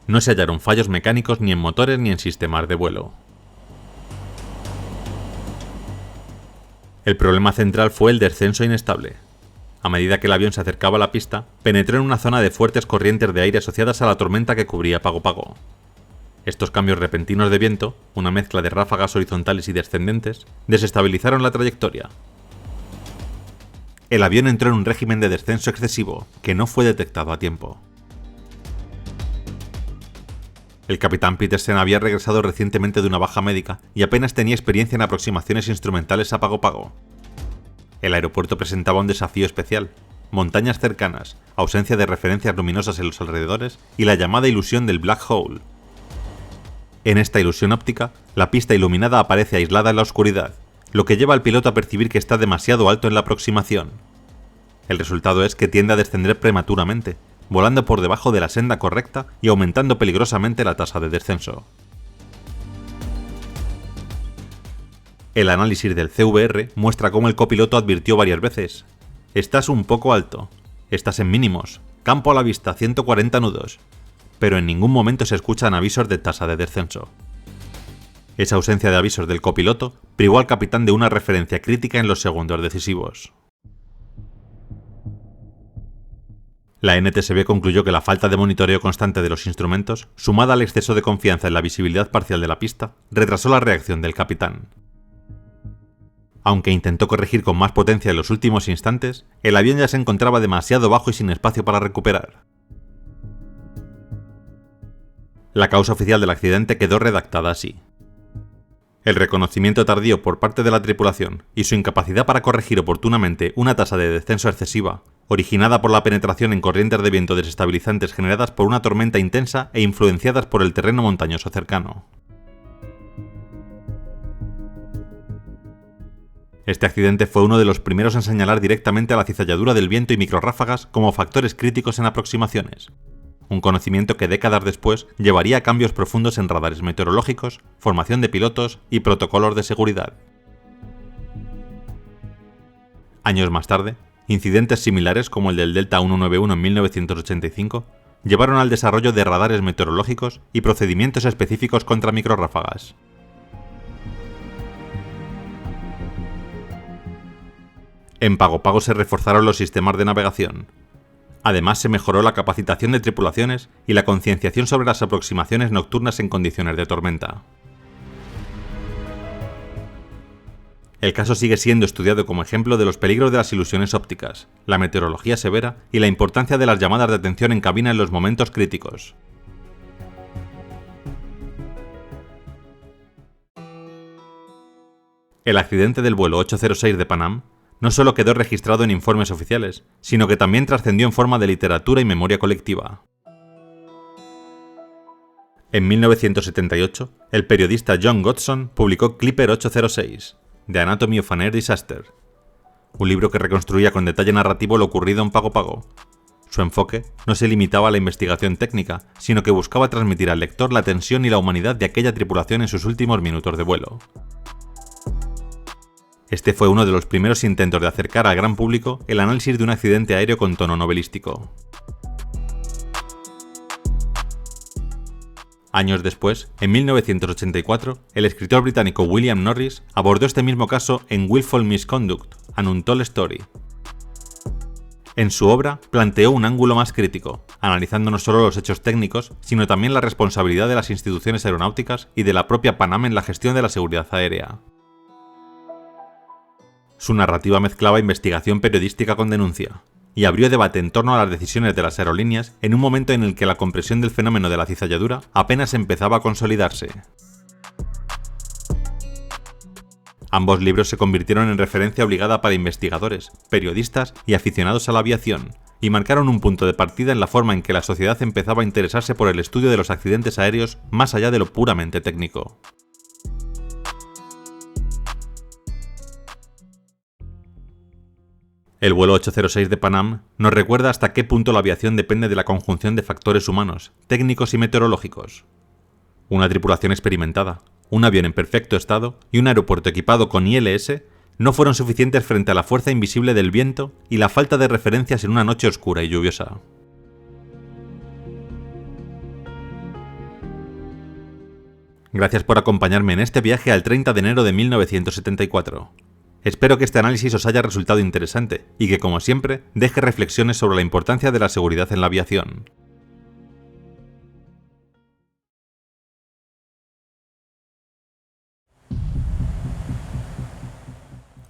Speaker 1: No se hallaron fallos mecánicos ni en motores ni en sistemas de vuelo. El problema central fue el descenso inestable. A medida que el avión se acercaba a la pista, penetró en una zona de fuertes corrientes de aire asociadas a la tormenta que cubría Pago Pago. Estos cambios repentinos de viento, una mezcla de ráfagas horizontales y descendentes, desestabilizaron la trayectoria. El avión entró en un régimen de descenso excesivo, que no fue detectado a tiempo. El capitán Petersen había regresado recientemente de una baja médica y apenas tenía experiencia en aproximaciones instrumentales a Pago Pago. El aeropuerto presentaba un desafío especial: montañas cercanas, ausencia de referencias luminosas en los alrededores y la llamada ilusión del Black Hole. En esta ilusión óptica, la pista iluminada aparece aislada en la oscuridad, lo que lleva al piloto a percibir que está demasiado alto en la aproximación. El resultado es que tiende a descender prematuramente, volando por debajo de la senda correcta y aumentando peligrosamente la tasa de descenso. El análisis del CVR muestra cómo el copiloto advirtió varias veces: «Estás un poco alto, estás en mínimos, campo a la vista 140 nudos», pero en ningún momento se escuchan avisos de tasa de descenso. Esa ausencia de avisos del copiloto privó al capitán de una referencia crítica en los segundos decisivos. La NTSB concluyó que la falta de monitoreo constante de los instrumentos, sumada al exceso de confianza en la visibilidad parcial de la pista, retrasó la reacción del capitán. Aunque intentó corregir con más potencia en los últimos instantes, el avión ya se encontraba demasiado bajo y sin espacio para recuperar. La causa oficial del accidente quedó redactada así: el reconocimiento tardío por parte de la tripulación y su incapacidad para corregir oportunamente una tasa de descenso excesiva, originada por la penetración en corrientes de viento desestabilizantes generadas por una tormenta intensa e influenciadas por el terreno montañoso cercano. Este accidente fue uno de los primeros en señalar directamente a la cizalladura del viento y microrráfagas como factores críticos en aproximaciones. Un conocimiento que décadas después llevaría a cambios profundos en radares meteorológicos, formación de pilotos y protocolos de seguridad. Años más tarde, incidentes similares como el del Delta 191 en 1985 llevaron al desarrollo de radares meteorológicos y procedimientos específicos contra microrráfagas. En Pago Pago se reforzaron los sistemas de navegación. Además, se mejoró la capacitación de tripulaciones y la concienciación sobre las aproximaciones nocturnas en condiciones de tormenta. El caso sigue siendo estudiado como ejemplo de los peligros de las ilusiones ópticas, la meteorología severa y la importancia de las llamadas de atención en cabina en los momentos críticos. El accidente del vuelo 806 de Panam no solo quedó registrado en informes oficiales, sino que también trascendió en forma de literatura y memoria colectiva. En 1978, el periodista John Godson publicó Clipper 806, The Anatomy of an Air Disaster, un libro que reconstruía con detalle narrativo lo ocurrido en Pago Pago. Su enfoque no se limitaba a la investigación técnica, sino que buscaba transmitir al lector la tensión y la humanidad de aquella tripulación en sus últimos minutos de vuelo. Este fue uno de los primeros intentos de acercar al gran público el análisis de un accidente aéreo con tono novelístico. Años después, en 1984, el escritor británico William Norris abordó este mismo caso en Willful Misconduct, An Untold Story. En su obra, planteó un ángulo más crítico, analizando no solo los hechos técnicos, sino también la responsabilidad de las instituciones aeronáuticas y de la propia Pan Am en la gestión de la seguridad aérea. Su narrativa mezclaba investigación periodística con denuncia, y abrió debate en torno a las decisiones de las aerolíneas en un momento en el que la comprensión del fenómeno de la cizalladura apenas empezaba a consolidarse. Ambos libros se convirtieron en referencia obligada para investigadores, periodistas y aficionados a la aviación, y marcaron un punto de partida en la forma en que la sociedad empezaba a interesarse por el estudio de los accidentes aéreos más allá de lo puramente técnico. El vuelo 806 de Pan Am nos recuerda hasta qué punto la aviación depende de la conjunción de factores humanos, técnicos y meteorológicos. Una tripulación experimentada, un avión en perfecto estado y un aeropuerto equipado con ILS no fueron suficientes frente a la fuerza invisible del viento y la falta de referencias en una noche oscura y lluviosa. Gracias por acompañarme en este viaje al 30 de enero de 1974. Espero que este análisis os haya resultado interesante y que, como siempre, deje reflexiones sobre la importancia de la seguridad en la aviación.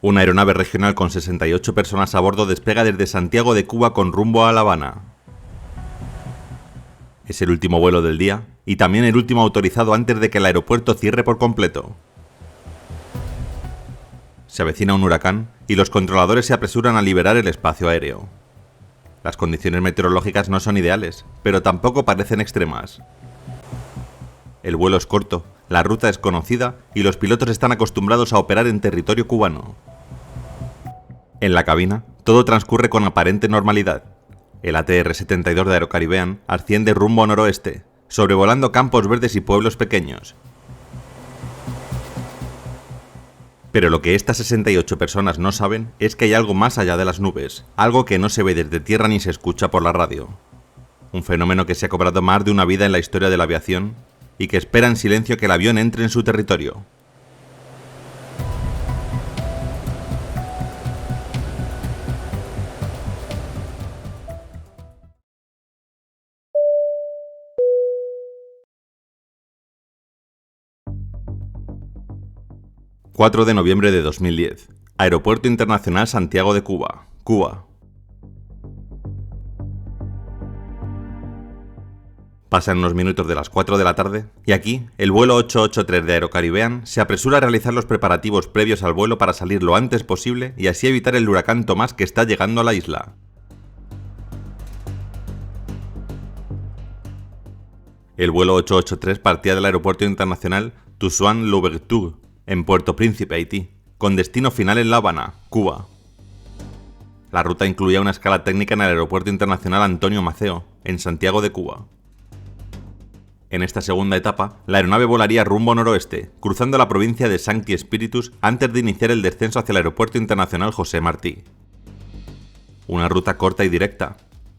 Speaker 1: Una aeronave regional con 68 personas a bordo despega desde Santiago de Cuba con rumbo a La Habana. Es el último vuelo del día y también el último autorizado antes de que el aeropuerto cierre por completo. Se avecina un huracán y los controladores se apresuran a liberar el espacio aéreo. Las condiciones meteorológicas no son ideales, pero tampoco parecen extremas. El vuelo es corto, la ruta es conocida y los pilotos están acostumbrados a operar en territorio cubano. En la cabina, todo transcurre con aparente normalidad. El ATR-72 de Aerocaribean asciende rumbo noroeste, sobrevolando campos verdes y pueblos pequeños. Pero lo que estas 68 personas no saben es que hay algo más allá de las nubes, algo que no se ve desde tierra ni se escucha por la radio. Un fenómeno que se ha cobrado más de una vida en la historia de la aviación y que espera en silencio que el avión entre en su territorio. ...4 de noviembre de 2010... Aeropuerto Internacional Santiago de Cuba, Cuba. Pasan unos minutos de las 4 de la tarde y aquí, el vuelo 883 de Aerocaribean se apresura a realizar los preparativos previos al vuelo para salir lo antes posible y así evitar el huracán Tomás que está llegando a la isla. El vuelo 883 partía del Aeropuerto Internacional Toussaint en Puerto Príncipe, Haití, con destino final en La Habana, Cuba. La ruta incluía una escala técnica en el Aeropuerto Internacional Antonio Maceo, en Santiago de Cuba. En esta segunda etapa, la aeronave volaría rumbo noroeste, cruzando la provincia de Sancti Spiritus antes de iniciar el descenso hacia el Aeropuerto Internacional José Martí. Una ruta corta y directa,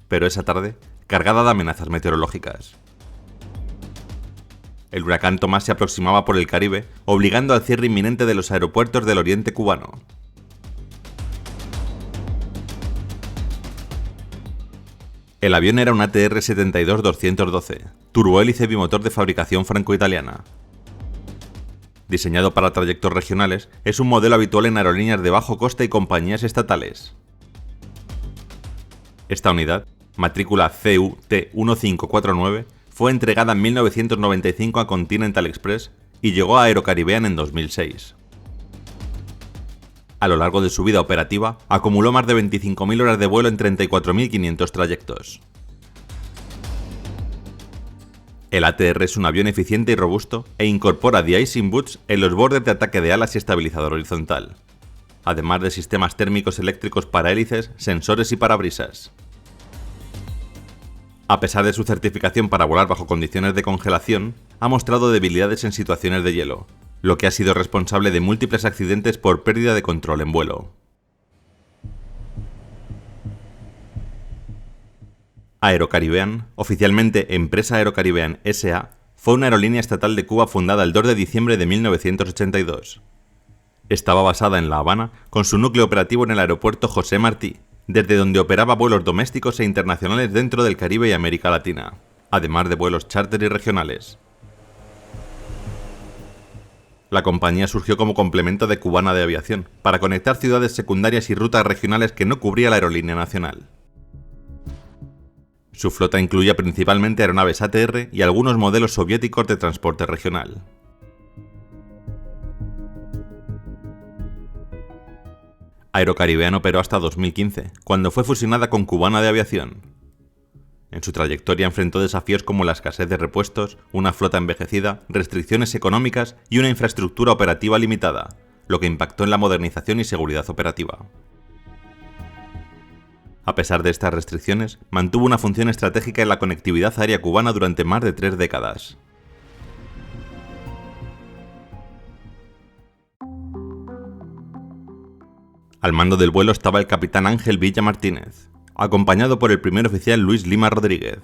Speaker 1: pero esa tarde, cargada de amenazas meteorológicas. El huracán Tomás se aproximaba por el Caribe, obligando al cierre inminente de los aeropuertos del oriente cubano. El avión era un ATR-72-212, turbohélice bimotor de fabricación franco-italiana. Diseñado para trayectos regionales, es un modelo habitual en aerolíneas de bajo coste y compañías estatales. Esta unidad, matrícula CUT-1549, fue entregada en 1995 a Continental Express y llegó a Aerocaribean en 2006. A lo largo de su vida operativa, acumuló más de 25.000 horas de vuelo en 34.500 trayectos. El ATR es un avión eficiente y robusto e incorpora de-icing boots en los bordes de ataque de alas y estabilizador horizontal, además de sistemas térmicos eléctricos para hélices, sensores y parabrisas. A pesar de su certificación para volar bajo condiciones de congelación, ha mostrado debilidades en situaciones de hielo, lo que ha sido responsable de múltiples accidentes por pérdida de control en vuelo. Aerocaribean, oficialmente Empresa Aerocaribean S.A., fue una aerolínea estatal de Cuba fundada el 2 de diciembre de 1982. Estaba basada en La Habana, con su núcleo operativo en el aeropuerto José Martí, desde donde operaba vuelos domésticos e internacionales dentro del Caribe y América Latina, además de vuelos charter y regionales. La compañía surgió como complemento de Cubana de Aviación, para conectar ciudades secundarias y rutas regionales que no cubría la aerolínea nacional. Su flota incluía principalmente aeronaves ATR y algunos modelos soviéticos de transporte regional. Aerocaribean operó hasta 2015, cuando fue fusionada con Cubana de Aviación. En su trayectoria enfrentó desafíos como la escasez de repuestos, una flota envejecida, restricciones económicas y una infraestructura operativa limitada, lo que impactó en la modernización y seguridad operativa. A pesar de estas restricciones, mantuvo una función estratégica en la conectividad aérea cubana durante más de 3 décadas. Al mando del vuelo estaba el capitán Ángel Villa Martínez, acompañado por el primer oficial Luis Lima Rodríguez.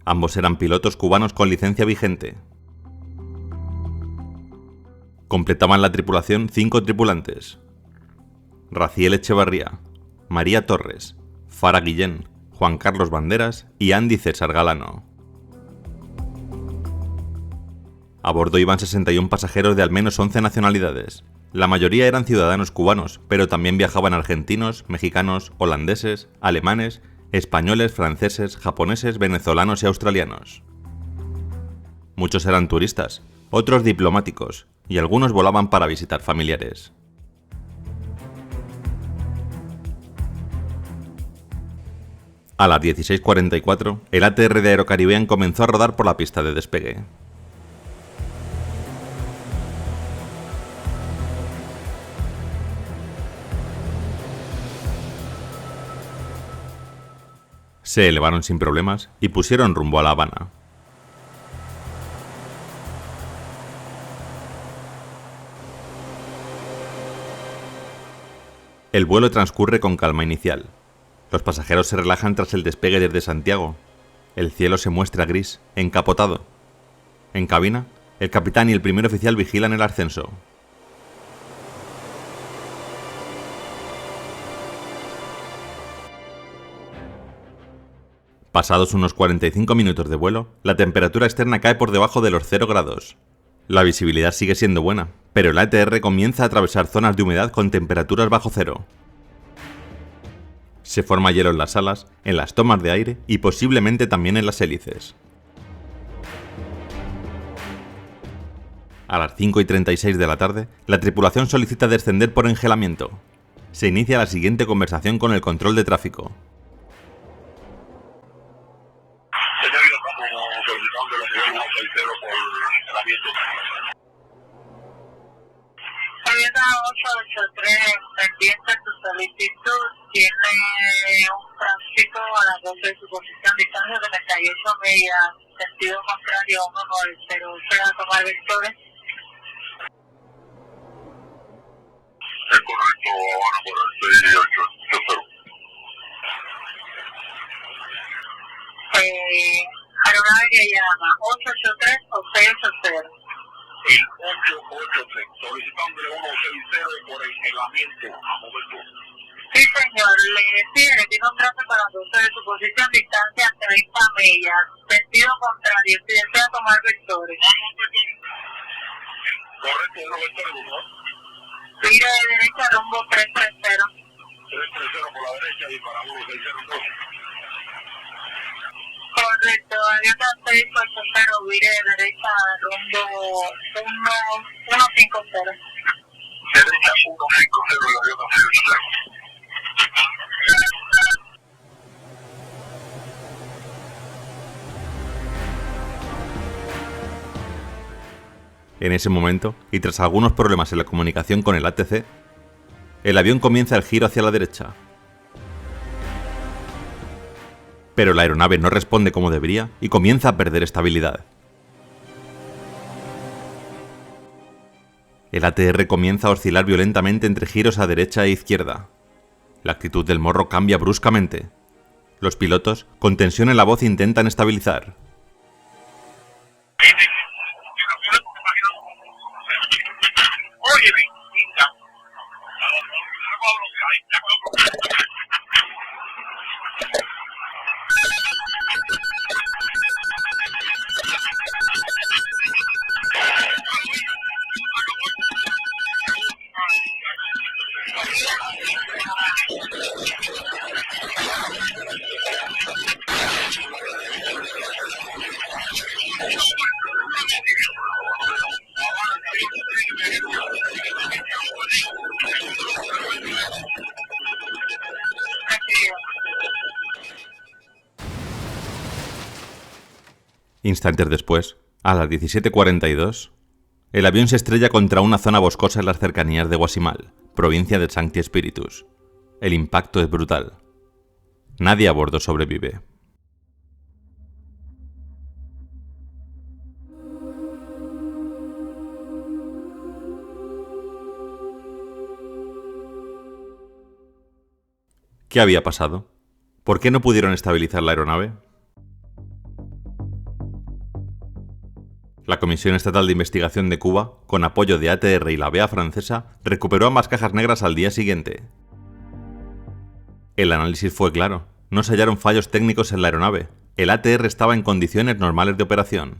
Speaker 1: Ambos eran pilotos cubanos con licencia vigente. Completaban la tripulación 5 tripulantes: Raciel Echevarría, María Torres, Fara Guillén, Juan Carlos Banderas y Andy César Galano. A bordo iban 61 pasajeros de al menos 11 nacionalidades. La mayoría eran ciudadanos cubanos, pero también viajaban argentinos, mexicanos, holandeses, alemanes, españoles, franceses, japoneses, venezolanos y australianos. Muchos eran turistas, otros diplomáticos, y algunos volaban para visitar familiares. A las 16:44, el ATR de Aerocaribean comenzó a rodar por la pista de despegue. Se elevaron sin problemas y pusieron rumbo a La Habana. El vuelo transcurre con calma inicial. Los pasajeros se relajan tras el despegue desde Santiago. El cielo se muestra gris, encapotado. En cabina, el capitán y el primer oficial vigilan el ascenso. Pasados unos 45 minutos de vuelo, la temperatura externa cae por debajo de los 0 grados. La visibilidad sigue siendo buena, pero el ATR comienza a atravesar zonas de humedad con temperaturas bajo cero. Se forma hielo en las alas, en las tomas de aire y posiblemente también en las hélices. A las 5:36 de la tarde, la tripulación solicita descender por engelamiento. Se inicia la siguiente conversación con el control de tráfico.
Speaker 3: Avión 883, pendiente su solicitud, tiene un tránsito a las 12 de su posición, distancia de 78 millas, sentido contrario a 190, ¿usted va a tomar vectores?
Speaker 4: Es correcto, ahora por el 6880.
Speaker 3: Aeronave que llama 883 o 680.
Speaker 4: El 883, solicitándole 160 por engelamiento a momento.
Speaker 3: Sí, señor, le tiene un tránsito a las 12 de su posición, distancia 30 millas, sentido contrario, si desea tomar vectores.
Speaker 4: Correcto, unos vectores, por favor.
Speaker 3: Vire de derecha rumbo 330.
Speaker 4: 330 por la derecha y para 1602.
Speaker 3: Correcto, avión 680, vire de derecha rumbo 150.
Speaker 4: Derecha 150, el avión 680.
Speaker 1: En ese momento, y tras algunos problemas en la comunicación con el ATC, el avión comienza el giro hacia la derecha. Pero la aeronave no responde como debería y comienza a perder estabilidad. El ATR comienza a oscilar violentamente entre giros a derecha e izquierda. La actitud del morro cambia bruscamente. Los pilotos, con tensión en la voz, intentan estabilizar. Instantes después, a las 17:42, el avión se estrella contra una zona boscosa en las cercanías de Guasimal, provincia de Sancti Spiritus. El impacto es brutal. Nadie a bordo sobrevive. ¿Qué había pasado? ¿Por qué no pudieron estabilizar la aeronave? La Comisión Estatal de Investigación de Cuba, con apoyo de ATR y la BEA francesa, recuperó ambas cajas negras al día siguiente. El análisis fue claro, no se hallaron fallos técnicos en la aeronave, el ATR estaba en condiciones normales de operación.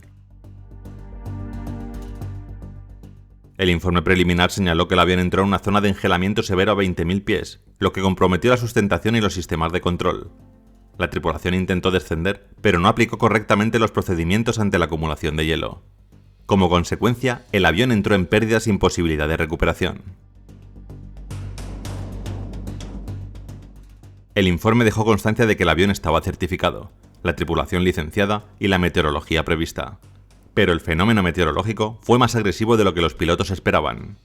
Speaker 1: El informe preliminar señaló que el avión entró en una zona de engelamiento severo a 20.000 pies, lo que comprometió la sustentación y los sistemas de control. La tripulación intentó descender, pero no aplicó correctamente los procedimientos ante la acumulación de hielo. Como consecuencia, el avión entró en pérdida sin posibilidad de recuperación. El informe dejó constancia de que el avión estaba certificado, la tripulación licenciada y la meteorología prevista. Pero el fenómeno meteorológico fue más agresivo de lo que los pilotos esperaban.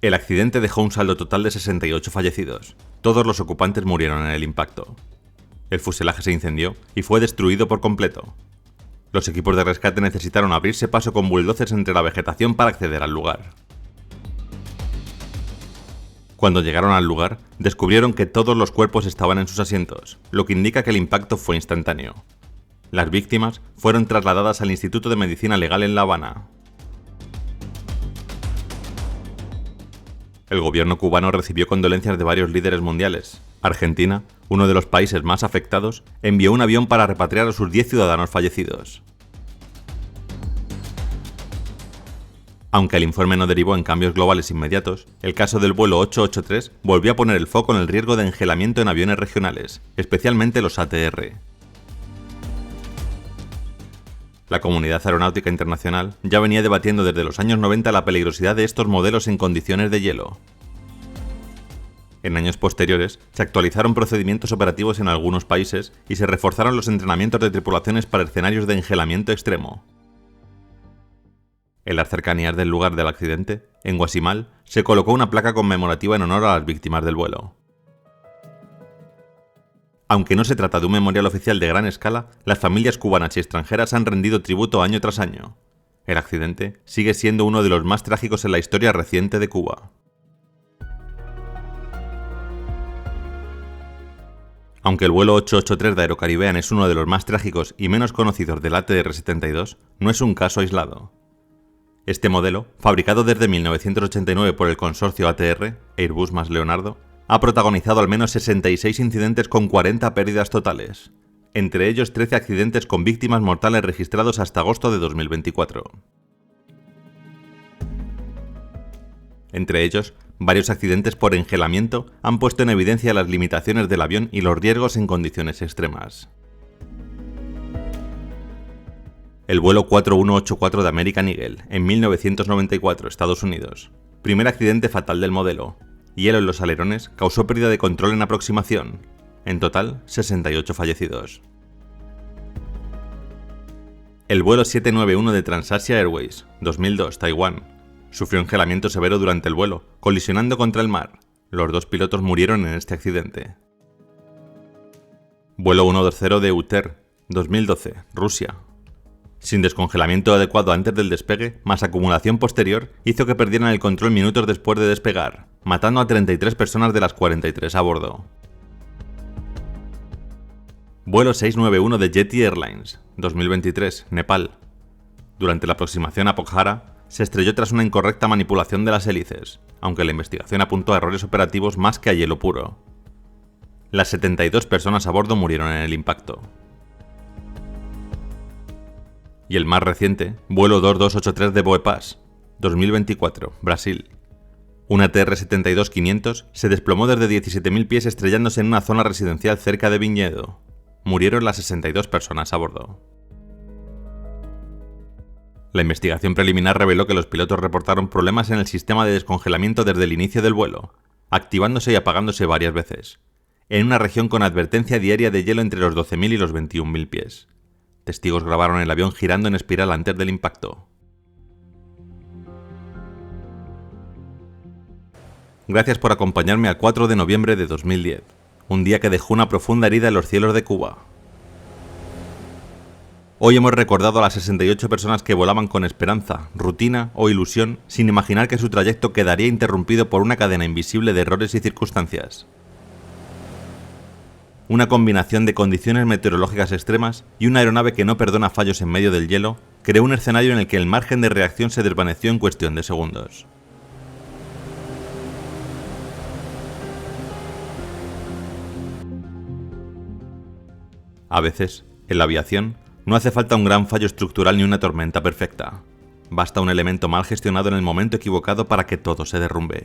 Speaker 1: El accidente dejó un saldo total de 68 fallecidos. Todos los ocupantes murieron en el impacto. El fuselaje se incendió y fue destruido por completo. Los equipos de rescate necesitaron abrirse paso con bulldozers entre la vegetación para acceder al lugar. Cuando llegaron al lugar, descubrieron que todos los cuerpos estaban en sus asientos, lo que indica que el impacto fue instantáneo. Las víctimas fueron trasladadas al Instituto de Medicina Legal en La Habana. El gobierno cubano recibió condolencias de varios líderes mundiales. Argentina, uno de los países más afectados, envió un avión para repatriar a sus 10 ciudadanos fallecidos. Aunque el informe no derivó en cambios globales inmediatos, el caso del vuelo 883 volvió a poner el foco en el riesgo de engelamiento en aviones regionales, especialmente los ATR. La comunidad aeronáutica internacional ya venía debatiendo desde los años 90 la peligrosidad de estos modelos en condiciones de hielo. En años posteriores, se actualizaron procedimientos operativos en algunos países y se reforzaron los entrenamientos de tripulaciones para escenarios de engelamiento extremo. En las cercanías del lugar del accidente, en Guasimal, se colocó una placa conmemorativa en honor a las víctimas del vuelo. Aunque no se trata de un memorial oficial de gran escala, las familias cubanas y extranjeras han rendido tributo año tras año. El accidente sigue siendo uno de los más trágicos en la historia reciente de Cuba. Aunque el vuelo 883 de Aerocaribean es uno de los más trágicos y menos conocidos del ATR-72, no es un caso aislado. Este modelo, fabricado desde 1989 por el consorcio ATR, Airbus más Leonardo, ha protagonizado al menos 66 incidentes con 40 pérdidas totales, entre ellos 13 accidentes con víctimas mortales registrados hasta agosto de 2024. Entre ellos, varios accidentes por engelamiento han puesto en evidencia las limitaciones del avión y los riesgos en condiciones extremas. El vuelo 4184 de American Eagle, en 1994, Estados Unidos, primer accidente fatal del modelo. Hielo en los alerones causó pérdida de control en aproximación. En total, 68 fallecidos. El vuelo 791 de Transasia Airways, 2002, Taiwán, sufrió engelamiento severo durante el vuelo, colisionando contra el mar. Los 2 pilotos murieron en este accidente. Vuelo 120 de Uter, 2012, Rusia. Sin descongelamiento adecuado antes del despegue, más acumulación posterior, hizo que perdieran el control minutos después de despegar, matando a 33 personas de las 43 a bordo. Vuelo 691 de Yeti Airlines, 2023, Nepal. Durante la aproximación a Pokhara, se estrelló tras una incorrecta manipulación de las hélices, aunque la investigación apuntó a errores operativos más que a hielo puro. Las 72 personas a bordo murieron en el impacto. Y el más reciente, vuelo 2283 de Boepas, 2024, Brasil. Un ATR-72-500 se desplomó desde 17.000 pies estrellándose en una zona residencial cerca de Viñedo. Murieron las 62 personas a bordo. La investigación preliminar reveló que los pilotos reportaron problemas en el sistema de descongelamiento desde el inicio del vuelo, activándose y apagándose varias veces, en una región con advertencia diaria de hielo entre los 12.000 y los 21.000 pies. Testigos grabaron el avión girando en espiral antes del impacto. Gracias por acompañarme a 4 de noviembre de 2010, un día que dejó una profunda herida en los cielos de Cuba. Hoy hemos recordado a las 68 personas que volaban con esperanza, rutina o ilusión, sin imaginar que su trayecto quedaría interrumpido por una cadena invisible de errores y circunstancias. Una combinación de condiciones meteorológicas extremas y una aeronave que no perdona fallos en medio del hielo creó un escenario en el que el margen de reacción se desvaneció en cuestión de segundos. A veces, en la aviación, no hace falta un gran fallo estructural ni una tormenta perfecta. Basta un elemento mal gestionado en el momento equivocado para que todo se derrumbe.